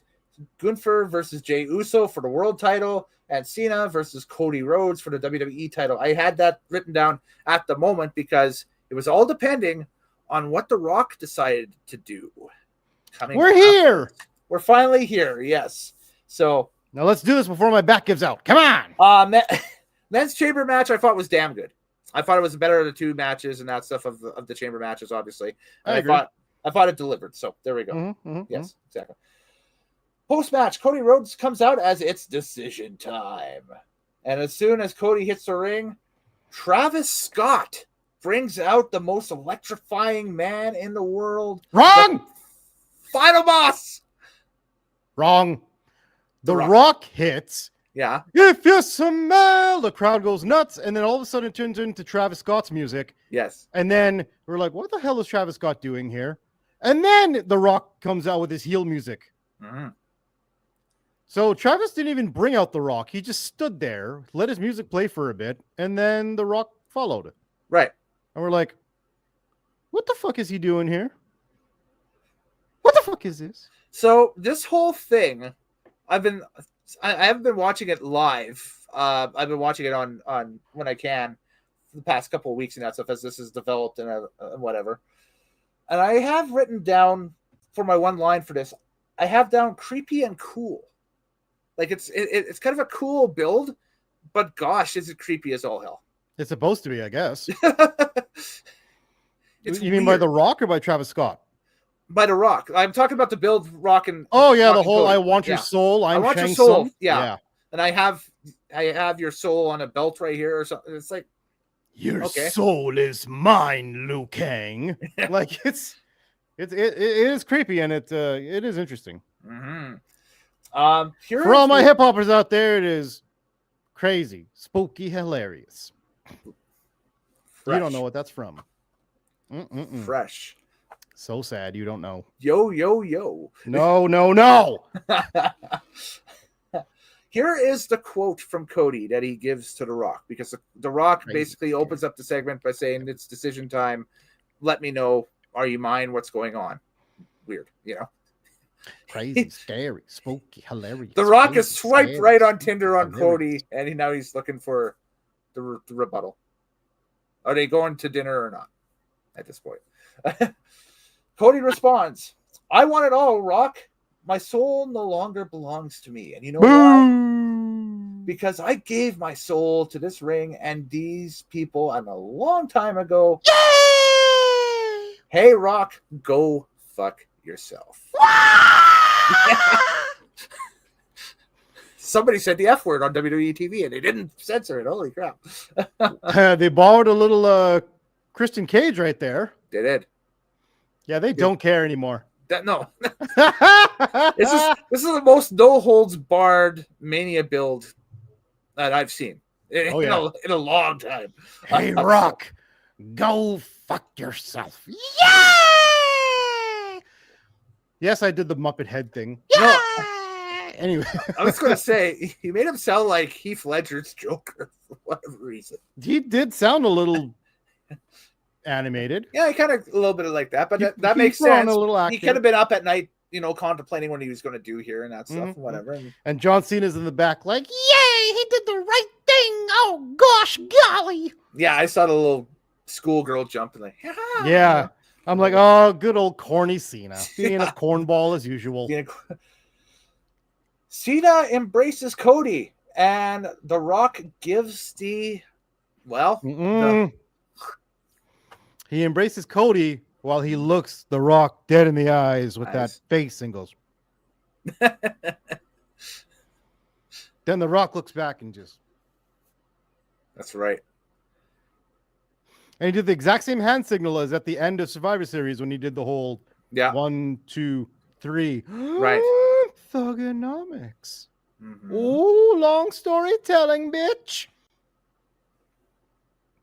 S2: Gunther versus Jey Uso for the world title, and Cena versus Cody Rhodes for the WWE title. I had that written down at the moment because it was all depending on what The Rock decided to do.
S3: We're here.
S2: We're finally here, yes. So
S3: now let's do this before my back gives out. Come on.
S2: Men's chamber match I thought was damn good. I thought it was better of the 2 matches and that stuff of the chamber matches, obviously. And I thought it delivered. So there we go. Yes, exactly. Post-match, Cody Rhodes comes out as it's decision time. And as soon as Cody hits the ring, Travis Scott brings out the most electrifying man in the world.
S3: Wrong!
S2: Final boss!
S3: Wrong. The Rock hits.
S2: Yeah.
S3: If you smell, the crowd goes nuts, and then all of a sudden it turns into Travis Scott's music.
S2: Yes.
S3: And then we're like, what the hell is Travis Scott doing here? And then The Rock comes out with his heel music. So Travis didn't even bring out The Rock. He just stood there, let his music play for a bit, and then The Rock followed it.
S2: Right.
S3: And we're like, what the fuck is he doing here? What the fuck is this?
S2: So this whole thing, I haven't been watching it live. I've been watching it on when I can for the past couple of weeks and that stuff as this is developed and whatever. And I have written down for my one line for this, I have down creepy and cool. Like it's kind of a cool build, but gosh, is it creepy as all hell.
S3: It's supposed to be, I guess.
S2: You
S3: mean by The Rock or by Travis Scott?
S2: By The Rock. I'm talking about the build Rock and
S3: the whole I want your soul. I want
S2: your soul. Yeah. And I have your soul on a belt right here or something. It's like
S3: your soul is mine, Liu Kang. Like it is creepy and it is interesting.
S2: For
S3: all my hip hoppers out there, it is crazy, spooky, hilarious. You don't know what that's from.
S2: Fresh.
S3: So sad you don't know.
S2: Yo, yo, yo.
S3: No.
S2: Here is the quote from Cody that he gives to The Rock, because The Rock basically opens up the segment by saying, it's decision time. Let me know. Are you mine? What's going on? Weird, you know?
S3: Crazy, scary, spooky, hilarious.
S2: The Rock is swiped right on Tinder on Cody, and now he's looking for the rebuttal. Are they going to dinner or not at this point? Cody responds, I want it all, Rock. My soul no longer belongs to me. And you know why? Because I gave my soul to this ring and these people and a long time ago. Yay! Hey, Rock, go fuck yourself. Somebody said the F word on WWE TV and they didn't censor it. Holy crap.
S3: They borrowed a little Christian Cage right there.
S2: They did.
S3: Yeah, they don't care anymore.
S2: No. This is the most no holds barred Mania build that I've seen in a long time.
S3: Hey, Rock, go fuck yourself. Yeah! Yes, I did the Muppet head thing. Yeah! No. Anyway.
S2: I was going to say, he made him sound like Heath Ledger's Joker for whatever reason.
S3: He did sound a little animated.
S2: Yeah, kind of a little bit like that, but that makes sense. He could have been up at night, contemplating what he was going to do here and that stuff, whatever. And
S3: John Cena's in the back like, yay, he did the right thing. Oh, gosh, golly.
S2: Yeah, I saw the little schoolgirl jumping like,
S3: yeah. I'm like, oh, good old corny Cena. Being a cornball as usual.
S2: Cena embraces Cody, and The Rock gives he
S3: embraces Cody while he looks The Rock dead in the eyes with that face and goes. Then The Rock looks back and just.
S2: That's right.
S3: And he did the exact same hand signal as at the end of Survivor Series when he did the whole 1, 2, 3.
S2: Right.
S3: Thugonomics. Oh, long storytelling, bitch.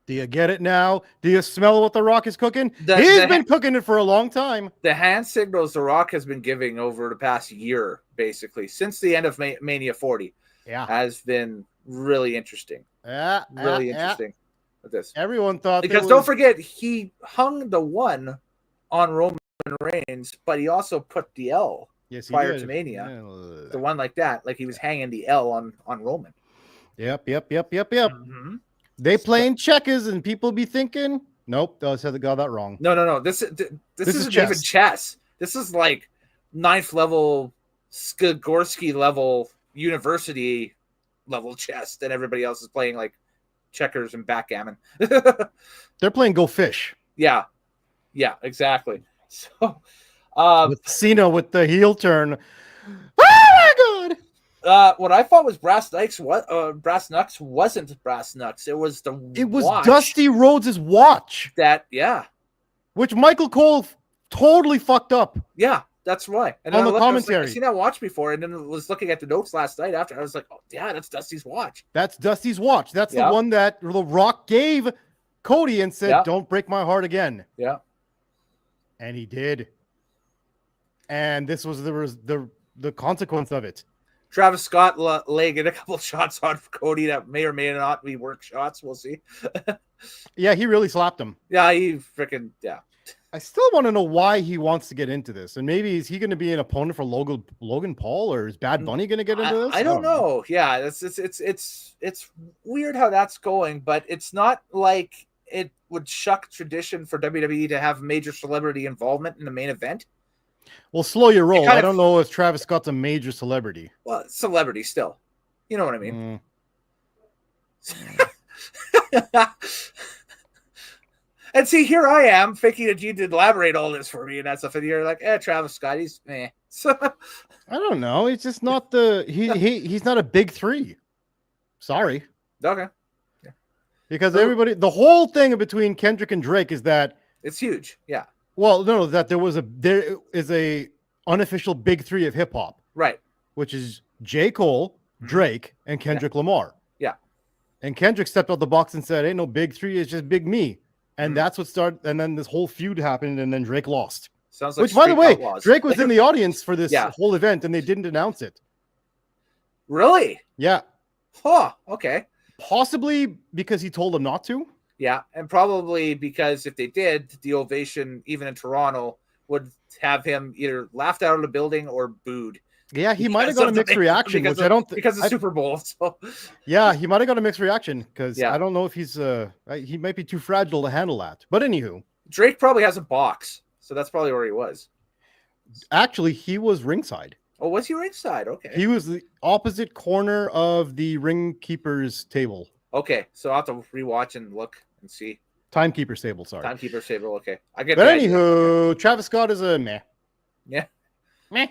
S3: Do you get it now? Do you smell what The Rock is cooking? He's been cooking it for a long time.
S2: The hand signals The Rock has been giving over the past year, basically, since the end of Mania 40, has been really interesting. Really interesting with this.
S3: Everyone thought
S2: because don't forget, he hung the 1 on Roman Reigns, but he also put the L prior to Mania. The one like that, like he was hanging the L on Roman.
S3: Yep. They playing checkers, and people be thinking, nope, they got that wrong.
S2: No. This isn't even chess. This is like 9th level, Skogorsky level, university level chess that everybody else is playing like checkers and backgammon.
S3: They're playing Go Fish.
S2: Yeah, exactly. So,
S3: with Cena with the heel turn. Oh my god!
S2: What I thought was Brass Knucks wasn't Brass Knucks. It was watch.
S3: Dusty Rhodes' watch.
S2: Which
S3: Michael Cole totally fucked up.
S2: Yeah, that's right. And
S3: on the commentary,
S2: I've seen that watch before, and then was looking at the notes last night after. I was like, oh yeah, that's Dusty's watch.
S3: That's Dusty's watch. That's the one that The Rock gave Cody and said, "Don't break my heart again."
S2: Yeah, and
S3: he did. And this was the consequence of it.
S2: Travis Scott laying a couple shots on Cody that may or may not be work shots. We'll see.
S3: Yeah, he really slapped him.
S2: Yeah, he freaking
S3: I still want to know why he wants to get into this, and maybe is he going to be an opponent for Logan Paul, or is Bad Bunny going to get into this?
S2: I don't know. Yeah, it's weird how that's going, but it's not like it would shuck tradition for WWE to have major celebrity involvement in the main event.
S3: Well, slow your roll. I don't know if Travis Scott's a major celebrity.
S2: Well, celebrity still. You know what I mean? And see, here I am thinking that you'd elaborate all this for me and that stuff. And you're like, Travis Scott, he's meh.
S3: I don't know. He's just not he's not a big 3. Sorry.
S2: Okay. Yeah.
S3: Because the whole thing between Kendrick and Drake is that
S2: it's huge. Yeah.
S3: Well, no, that there is a unofficial big 3 of hip hop.
S2: Right.
S3: Which is J. Cole, Drake, and Kendrick Lamar.
S2: Yeah.
S3: And Kendrick stepped out the box and said, "Ain't no big three, it's just big me." And that's what started. And then this whole feud happened, and then Drake lost.
S2: Sounds like
S3: Which, by the
S2: Street
S3: way,
S2: Outlaws.
S3: Drake was in the audience for this
S2: Yeah.
S3: whole event, and they didn't announce it.
S2: Really?
S3: Yeah,
S2: Huh. Okay.
S3: possibly because he told them not to.
S2: Yeah, and probably because if they did, the ovation, even in Toronto, would have him either laughed out of the building or booed.
S3: Yeah, he might have got a mixed reaction, which I don't think
S2: because of Super Bowl. So
S3: yeah, he might have got a mixed reaction because
S2: Yeah.
S3: I don't know if he might be too fragile to handle that. But anywho,
S2: Drake probably has a box, so that's probably where he was.
S3: actually, he was ringside.
S2: Oh, was he ringside? Okay.
S3: He was the opposite corner of the ring keeper's table,
S2: Okay, so I'll have to rewatch and look and see.
S3: timekeeper's table. Sorry,
S2: Timekeeper's table. Okay, I get.
S3: but
S2: the idea.
S3: anywho, Travis Scott is a meh.
S2: Yeah.
S3: Meh.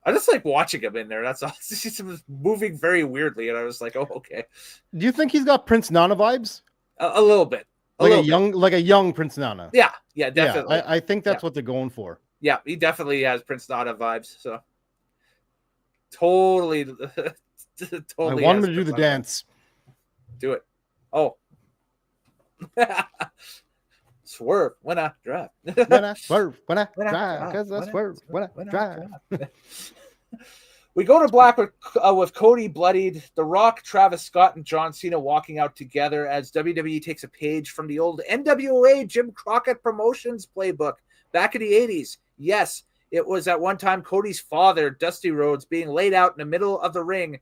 S2: I just like watching him in there. That's all. He was moving very weirdly, and I was like, "Oh, okay."
S3: Do you think he's got Prince Nana vibes?
S2: A little bit.
S3: Like a
S2: little
S3: young Prince Nana.
S2: bit. Yeah, definitely.
S3: Yeah, I think that's what they're going for.
S2: Yeah, he definitely has Prince Nana vibes. So totally, totally.
S3: I want him
S2: has
S3: to do the
S2: Prince Nana
S3: dance.
S2: vibes. Do it. Oh. Swerve when I drive.
S3: When I swerve, when I
S2: When I
S3: drive,
S2: drive,
S3: because I
S2: when I
S3: swerve, when I
S2: when I
S3: drive.
S2: We go to black with Cody bloodied, The Rock, Travis Scott, and John Cena walking out together as WWE takes a page from the old NWA Jim Crockett Promotions playbook back in the 80s. Yes, it was at one time Cody's father, Dusty Rhodes, being laid out in the middle of the ring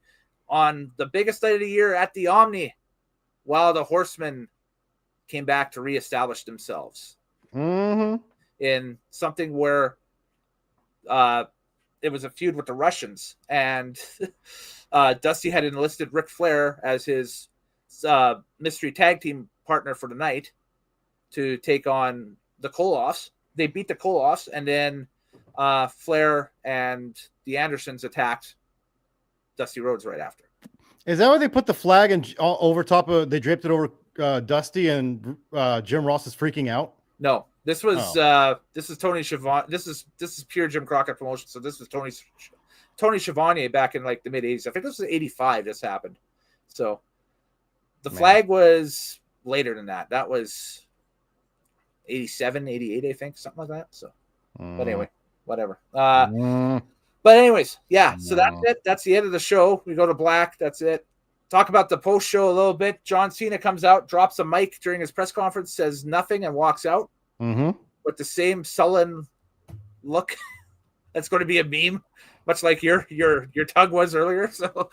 S2: on the biggest night of the year at the Omni, while the Horsemen came back to reestablish themselves in something where it was a feud with the Russians, and Dusty had enlisted Ric Flair as his mystery tag team partner for the night to take on the Koloffs. They beat the Koloffs, and then Flair and the Andersons attacked Dusty Rhodes right after.
S3: Is that why they put the flag and over top of? They draped it over Dusty, and Jim Ross is freaking out.
S2: No, this was this is Tony Schiavone. This is pure Jim Crockett promotion. So this was Tony Schiavone back in like the mid 80s. I think this was 85. This happened. So the flag was later than that. That was 87, 88, I think, something like that. So, but anyway, whatever. But anyways, yeah. So that's it. That's the end of the show. We go to black. That's it. Talk about the post show a little bit. John Cena comes out, drops a mic during his press conference, says nothing, and walks out with the same sullen look. That's going to be a meme, much like your tug was earlier. So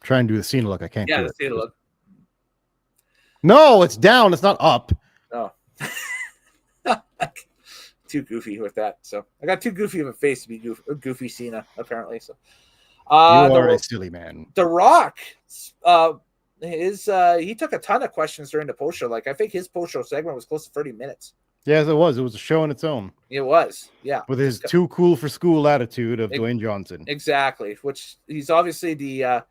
S3: try and do the Cena look. I can't.
S2: Yeah,
S3: do
S2: the Cena look.
S3: No, it's down. It's not up.
S2: No. Too goofy with that. So I got too goofy of a face to be goofy Cena, apparently. So
S3: you are a silly man.
S2: The Rock, he took a ton of questions during the post show. Like I think his post show segment was close to 30 minutes.
S3: Yes, it was. It was a show on its own.
S2: It was, yeah.
S3: With his too cool for school attitude of Dwayne Johnson.
S2: Exactly. Which he's obviously the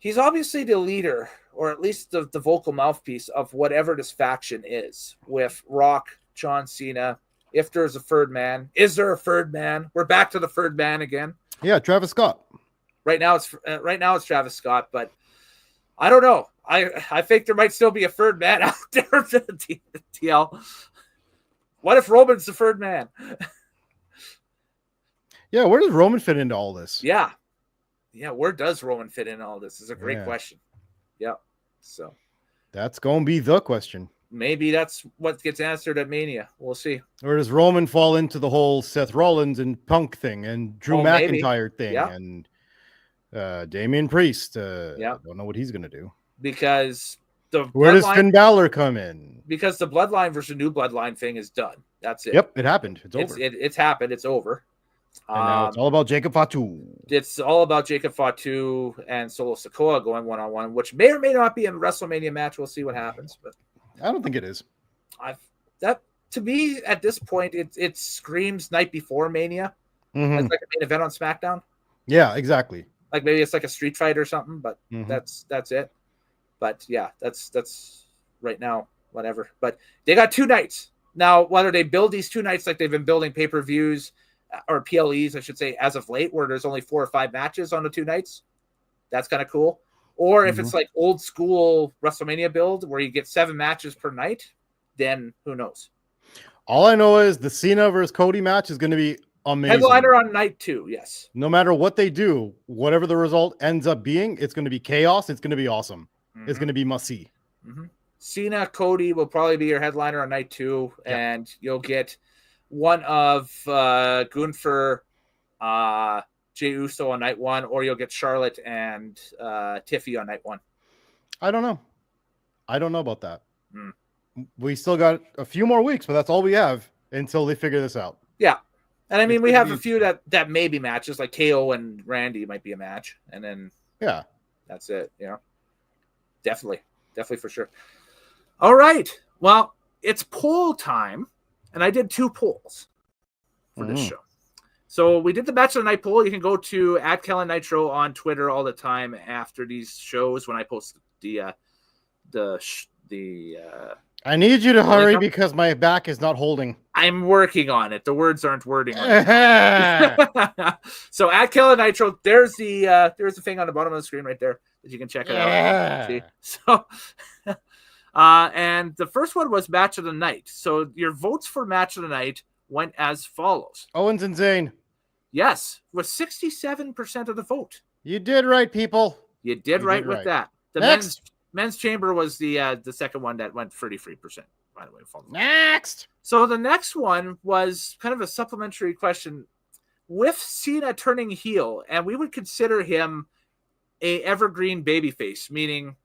S2: leader, or at least the vocal mouthpiece of whatever this faction is with Rock, John Cena. If there's a third man, is there a third man? We're back to the third man again. Yeah,
S3: Travis Scott.
S2: Right now it's Travis Scott, but I don't know. I think there might still be a third man out there. TL. What if Roman's the third man?
S3: Yeah, where does Roman fit into all this?
S2: Yeah, where does Roman fit in all this? Is a great question. Yeah, so
S3: that's going to be the question.
S2: Maybe that's what gets answered at Mania. We'll see.
S3: Or does Roman fall into the whole Seth Rollins and Punk thing and Drew McIntyre thing and Damian Priest? I don't know what he's going to do.
S2: Because
S3: where does Finn Balor come in?
S2: Because the Bloodline versus New Bloodline thing is done. That's it.
S3: Yep, it happened. It's over.
S2: It's happened. It's over.
S3: And now it's all about Jacob Fatu.
S2: It's all about Jacob Fatu and Solo Sikoa going one-on-one, which may or may not be a WrestleMania match. We'll see what happens. But
S3: I don't think it is.
S2: That to me at this point, it screams night before Mania. It's like a main event on SmackDown.
S3: Yeah, exactly.
S2: Like maybe it's like a street fight or something, but that's it. But yeah, that's right now, whatever. But they got 2 nights. Now, whether they build these 2 nights like they've been building pay-per-views or PLEs, I should say, as of late, where there's only 4 or 5 matches on the 2 nights, that's kind of cool. Or if it's like old school WrestleMania build where you get 7 matches per night, then who knows?
S3: All I know is the Cena versus Cody match is going to be amazing.
S2: Headliner on night 2, yes.
S3: No matter what they do, whatever the result ends up being, it's going to be chaos. It's going to be awesome. It's going to be must-see.
S2: Cena, Cody will probably be your headliner on night 2, and you'll get one of Gunther, Jey Uso on night 1, or you'll get Charlotte and Tiffy on night 1.
S3: I don't know about that. We still got a few more weeks, but that's all we have until they figure this out.
S2: Yeah. And I mean, we have a few that may be matches, like KO and Randy might be a match. And then that's it, Definitely for sure. All right. Well, it's poll time, and I did 2 polls for this show. So we did the Match of the Night poll. You can go to @KellenNitro on Twitter all the time after these shows when I post the
S3: I need you to hurry because my back is not holding.
S2: I'm working on it. The words aren't wording right. So @KellenNitro, there's the thing on the bottom of the screen right there that you can check it out. See? So and the first one was Match of the Night. So your votes for Match of the Night went as follows.
S3: Owens and Zayn.
S2: Yes, with 67% of the vote.
S3: You did right, people.
S2: You did right with that. The men's chamber was the second one that went 33%, by the way.
S3: Next.
S2: So the next one was kind of a supplementary question. With Cena turning heel, and we would consider him a evergreen babyface, meaning,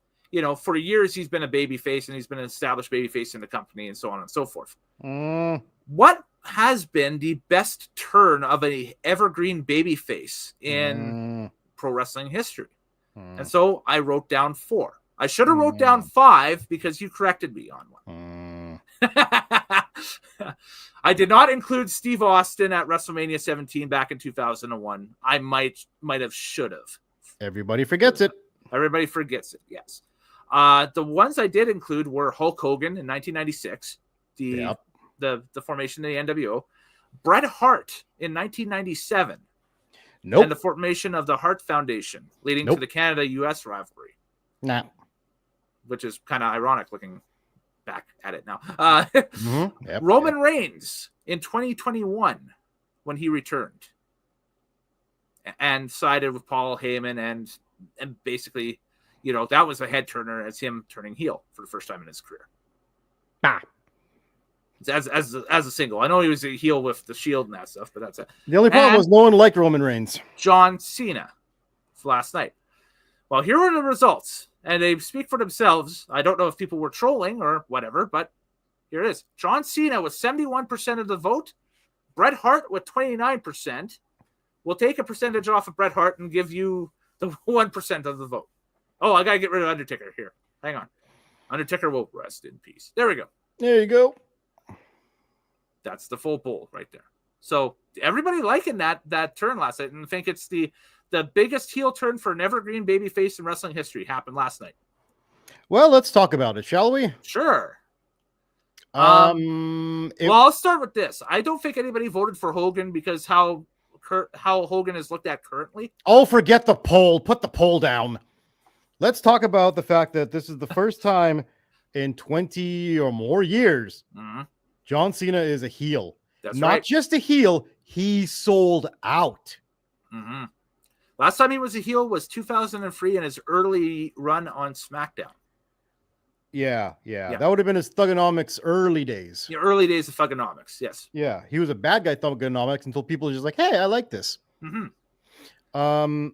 S2: for years he's been a babyface and he's been an established babyface in the company and so on and so forth. What has been the best turn of a evergreen babyface in pro wrestling history? And so I wrote down 4. I should have wrote down 5 because you corrected me on one. I did not include Steve Austin at WrestleMania 17 back in 2001. I might should have.
S3: Everybody forgets it.
S2: Everybody forgets it. Yes. The ones I did include were Hulk Hogan in 1996, the formation of the NWO, Bret Hart in 1997, and the formation of the Hart Foundation, leading to the Canada-U.S. rivalry. Which is kind of ironic looking back at it now. Roman Reigns in 2021 when he returned and sided with Paul Heyman and basically, that was a head turner as him turning heel for the first time in his career. As a single. I know he was a heel with the Shield and that stuff, but that's it.
S3: The only problem was no one liked Roman Reigns.
S2: John Cena last night. Well, here are the results, and they speak for themselves. I don't know if people were trolling or whatever, but here it is. John Cena with 71% of the vote. Bret Hart with 29%. We'll take a percentage off of Bret Hart and give you the 1% of the vote. Oh, I got to get rid of Undertaker here. Hang on. Undertaker will rest in peace. There we go.
S3: There you go.
S2: That's the full poll right there. So everybody liking that turn last night, and I think it's the biggest heel turn for an evergreen babyface in wrestling history happened last night.
S3: Well, let's talk about it, shall we?
S2: Sure. Well, I'll start with this. I don't think anybody voted for Hogan because how Hogan is looked at currently.
S3: Oh, forget the poll. Put the poll down. Let's talk about the fact that this is the first time in 20 or more years John Cena is a heel.
S2: That's
S3: not just a heel. He sold out.
S2: Last time he was a heel was 2003 in his early run on SmackDown.
S3: Yeah. That would have been his Thugonomics early days.
S2: The early days of Thugonomics, yes.
S3: Yeah, he was a bad guy Thugonomics until people were just like, hey, I like this. Oh,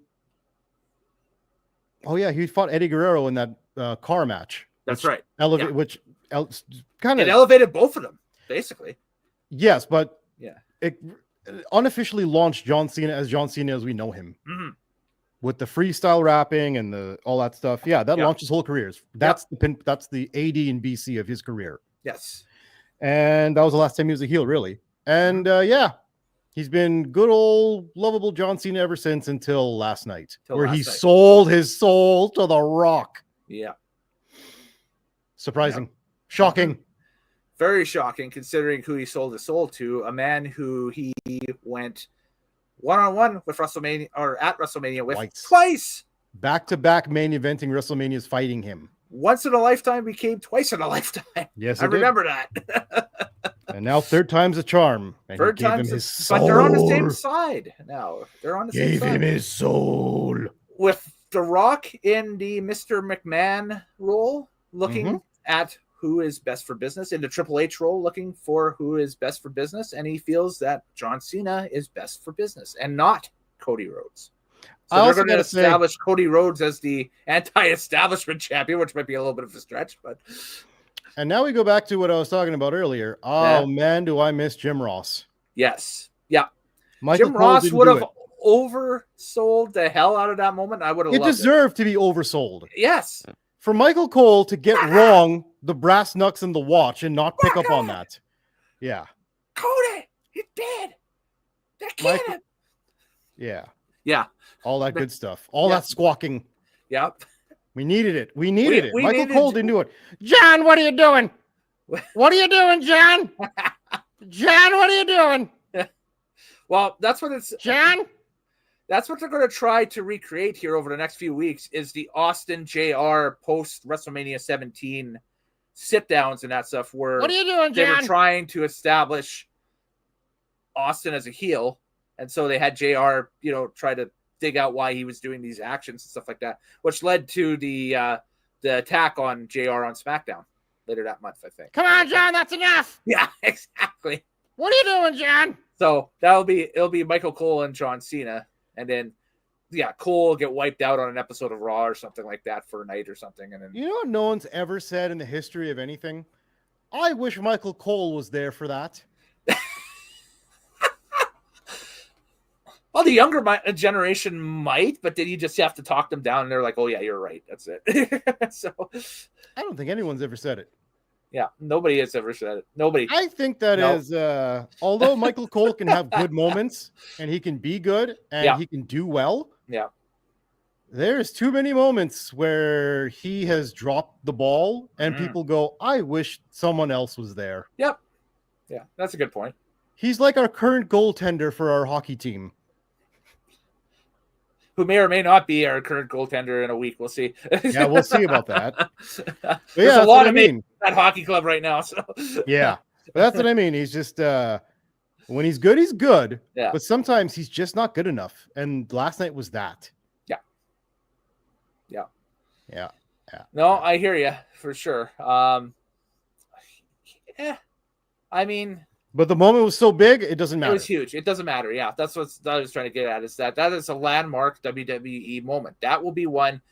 S3: yeah, he fought Eddie Guerrero in that car match.
S2: That's right.
S3: Which kind of...
S2: It elevated both of them, basically.
S3: Yes, but it unofficially launched John Cena as we know him. With the freestyle rapping and all that stuff. Yeah, that launched his whole career. That's the AD and BC of his career.
S2: Yes.
S3: And that was the last time he was a heel, really. And he's been good old lovable John Cena ever since until last night, where he sold his soul to The Rock.
S2: Yeah.
S3: Surprising. Shocking.
S2: Very shocking considering who he sold his soul to, a man who he went one-on-one with WrestleMania or at WrestleMania with twice.
S3: back-to-back main eventing WrestleManias fighting him.
S2: Once in a lifetime became twice in a lifetime.
S3: Yes,
S2: I remember that.
S3: And now third time's a charm. And
S2: Third
S3: he gave him
S2: time's
S3: his soul.
S2: but they're on the same side now. They're on the same
S3: Gave
S2: side.
S3: him his soul.
S2: With The Rock in the Mr. McMahon role, looking at who is best for business, in the Triple H role, looking for who is best for business, and he feels that John Cena is best for business and not Cody Rhodes. So they're going to establish Cody Rhodes as the anti-establishment champion, which might be a little bit of a stretch, but.
S3: And now we go back to what I was talking about earlier. Oh man, do I miss Jim Ross?
S2: Yes, yeah.
S3: Jim
S2: Ross would have oversold the hell out of that moment. I would have. It
S3: deserved to be oversold.
S2: Yes.
S3: For Michael Cole to get wrong the brass knucks and the watch and not pick up on that. Yeah.
S2: Cody, he's dead. They're killing him.
S3: Yeah.
S2: Yeah.
S3: All that good stuff. All that squawking.
S2: Yep.
S3: We needed it. We needed it. Michael Cole didn't do it.
S4: John, what are you doing? What are you doing, John? John, what are you doing?
S2: Well, that's what it's.
S4: John?
S2: That's what they're going to try to recreate here over the next few weeks is the Austin JR post WrestleMania 17 sit downs and that stuff where
S4: what are you doing,
S2: they
S4: John?
S2: were trying to establish Austin as a heel. And so they had JR, try to dig out why he was doing these actions and stuff like that, which led to the attack on JR on SmackDown later that month, I think.
S4: Come on, John, that's enough.
S2: Yeah, exactly.
S4: What are you doing, John?
S2: So it'll be Michael Cole and John Cena. And then, Cole will get wiped out on an episode of Raw or something like that for a night or something. And then,
S3: you know what no one's ever said in the history of anything? I wish Michael Cole was there for that.
S2: Well, the younger generation might, but then you just have to talk them down, and they're like, "Oh yeah, you're right. That's it." So,
S3: I don't think anyone's ever said it.
S2: Yeah, nobody has ever said it. Nobody.
S3: I think that is, although Michael Cole can have good moments and he can be good and he can do well.
S2: Yeah.
S3: There's too many moments where he has dropped the ball and people go, I wish someone else was there.
S2: Yep. Yeah, that's a good point.
S3: He's like our current goaltender for our hockey team.
S2: Who may or may not be our current goaltender in a week. We'll see.
S3: Yeah, we'll see about that.
S2: There's a lot of me at hockey club right now. So
S3: yeah, but that's what I mean. He's just when he's good, he's good.
S2: Yeah.
S3: But sometimes he's just not good enough. And last night was that.
S2: Yeah. Yeah.
S3: Yeah. Yeah.
S2: No, I hear you for sure. Yeah. I mean.
S3: But the moment was so big, it doesn't matter.
S2: It was huge. It doesn't matter. Yeah, that's what I was trying to get at. Is that is a landmark WWE moment. That will be one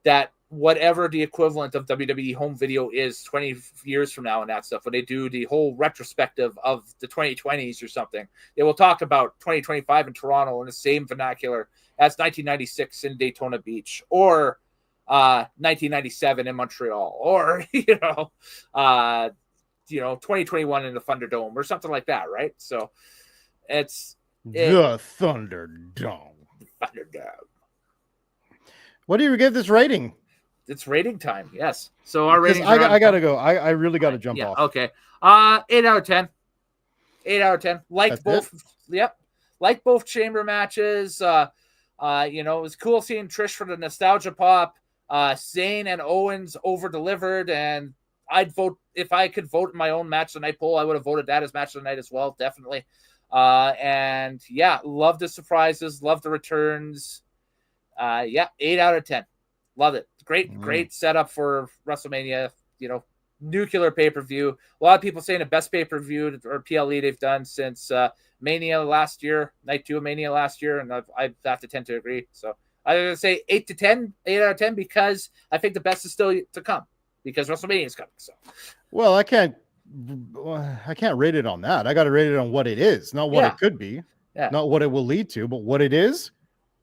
S2: that whatever the equivalent of WWE home video is 20 years from now and that stuff, when they do the whole retrospective of the 2020s or something, they will talk about 2025 in Toronto in the same vernacular as 1996 in Daytona Beach or 1997 in Montreal or 2021 in the Thunderdome or something like that, right? So it's
S3: the Thunderdome. What do you give this rating?
S2: It's rating time, yes. So our rating.
S3: I gotta go. I really gotta jump off.
S2: Okay. 8 out of 10. 8 out of 10. Like both. Yep. Like both chamber matches. It was cool seeing Trish for the nostalgia pop. Zayn and Owens over delivered, and I'd vote if I could vote in my own match of the night poll. I would have voted that as match of the night as well, definitely. And love the surprises, love the returns. 8 out of 10. Love it. Great setup for WrestleMania. Nuclear pay-per-view. A lot of people saying the best pay-per-view or PLE they've done since Mania last year, night 2 of Mania last year, and I have to tend to agree. So I'm going to say 8 out of 10, because I think the best is still to come. Because WrestleMania is coming. So,
S3: well, I can't rate it on that. I got to rate it on what it is, not what it could be, not what it will lead to, but what it is.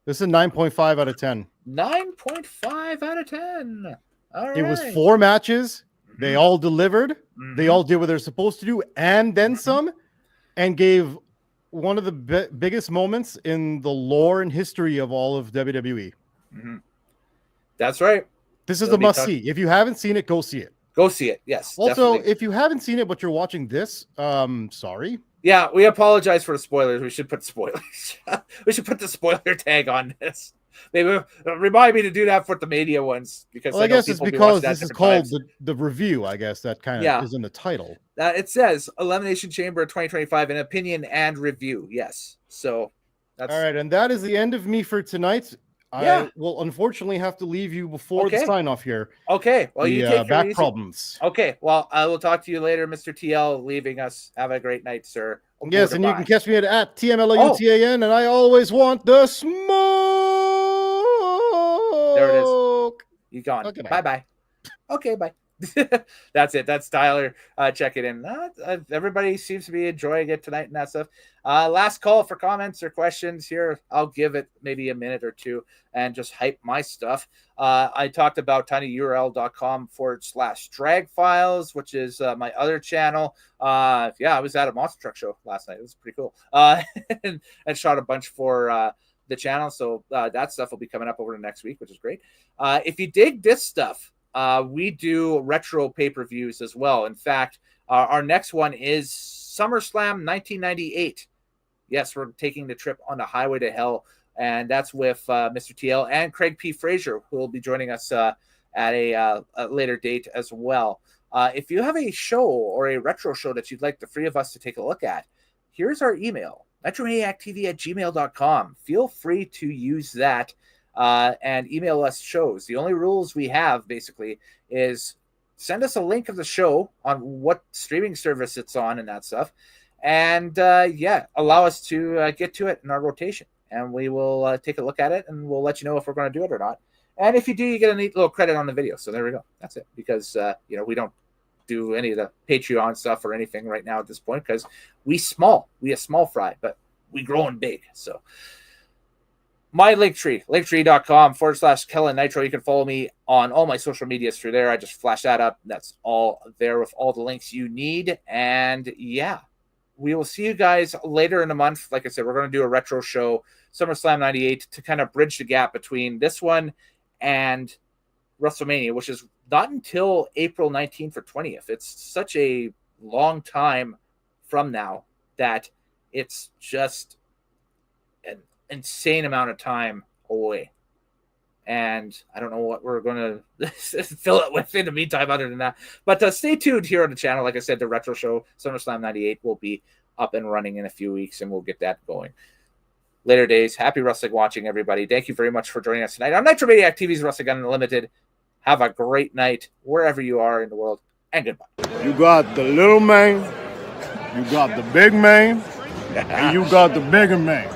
S3: This is a 9.5 out of 10.
S2: 9.5 out of 10. All right.
S3: It was 4 matches. They all delivered. They all did what they're supposed to do, and then some, and gave one of the biggest moments in the lore and history of all of WWE.
S2: That's right.
S3: This is a must-see. If you haven't seen it, go see it.
S2: Go see it, yes.
S3: Also,
S2: definitely.
S3: If you haven't seen it, but you're watching this, sorry.
S2: Yeah, we apologize for the spoilers. We should put spoilers. We should put the spoiler tag on this. They will remind me to do that for the Mania ones because
S3: Well, I
S2: know
S3: guess it's
S2: people be watching
S3: because
S2: that
S3: this is
S2: different
S3: called
S2: times.
S3: the review. I guess that kind of
S2: Yeah.
S3: is in the title.
S2: It says Elimination Chamber 2025, an opinion and review. Yes. So that's
S3: All right, and that is the end of me for tonight.
S2: Yeah.
S3: I will unfortunately have to leave you before the
S2: Okay.
S3: sign off here.
S2: okay. Well, you
S3: The
S2: take your
S3: back
S2: easy.
S3: problems.
S2: Okay. Well, I will talk to you later, Mr. TL, leaving us. Have a great night, sir.
S3: Yes, and you
S2: Goodbye.
S3: can catch me at TMLUTAN, and I always want the smoke.
S2: There it is. You gone.
S3: Okay, bye.
S2: Bye-bye. Okay, bye. That's it. That's Tyler checking in. Everybody seems to be enjoying it tonight and that stuff. Last call for comments or questions here. I'll give it maybe a minute or two and just hype my stuff. I talked about tinyurl.com/drag files, which is my other channel. I was at a monster truck show last night. It was pretty cool. And shot a bunch for the channel. So that stuff will be coming up over the next week, which is great. If you dig this stuff, we do retro pay-per-views as well. In fact, our next one is SummerSlam 1998. Yes, we're taking the trip on the highway to hell, and that's with Mr. TL and Craig P. Frazier, who will be joining us at a later date as well. If you have a show or a retro show that you'd like the three of us to take a look at, here's our email, metromaniactv@gmail.com. Feel free to use that. And email us shows. The only rules we have basically is send us a link of the show on what streaming service it's on and that stuff. And allow us to get to it in our rotation. And we will take a look at it and we'll let you know if we're going to do it or not. And if you do, you get a neat little credit on the video. So there we go. That's it. Because, we don't do any of the Patreon stuff or anything right now at this point because we a small fry, but we growing big. So my linktree.com/Kellen Nitro. You can follow me on all my social medias through there. I just flash that up. That's all there with all the links you need. And we will see you guys later in the month. Like I said, we're going to do a retro show, SummerSlam 98, to kind of bridge the gap between this one and WrestleMania, which is not until April 19th or 20th. It's such a long time from now that it's just an insane amount of time away. And I don't know what we're going to fill it with in the meantime other than that. But stay tuned here on the channel. Like I said, the retro show, SummerSlam 98, will be up and running in a few weeks, and we'll get that going. Later days. Happy wrestling watching, everybody. Thank you very much for joining us tonight on Nitro Maniac TV's Wrestling Unlimited. Have a great night wherever you are in the world, and goodbye.
S1: You got the little man, you got the big man, and you got the bigger man.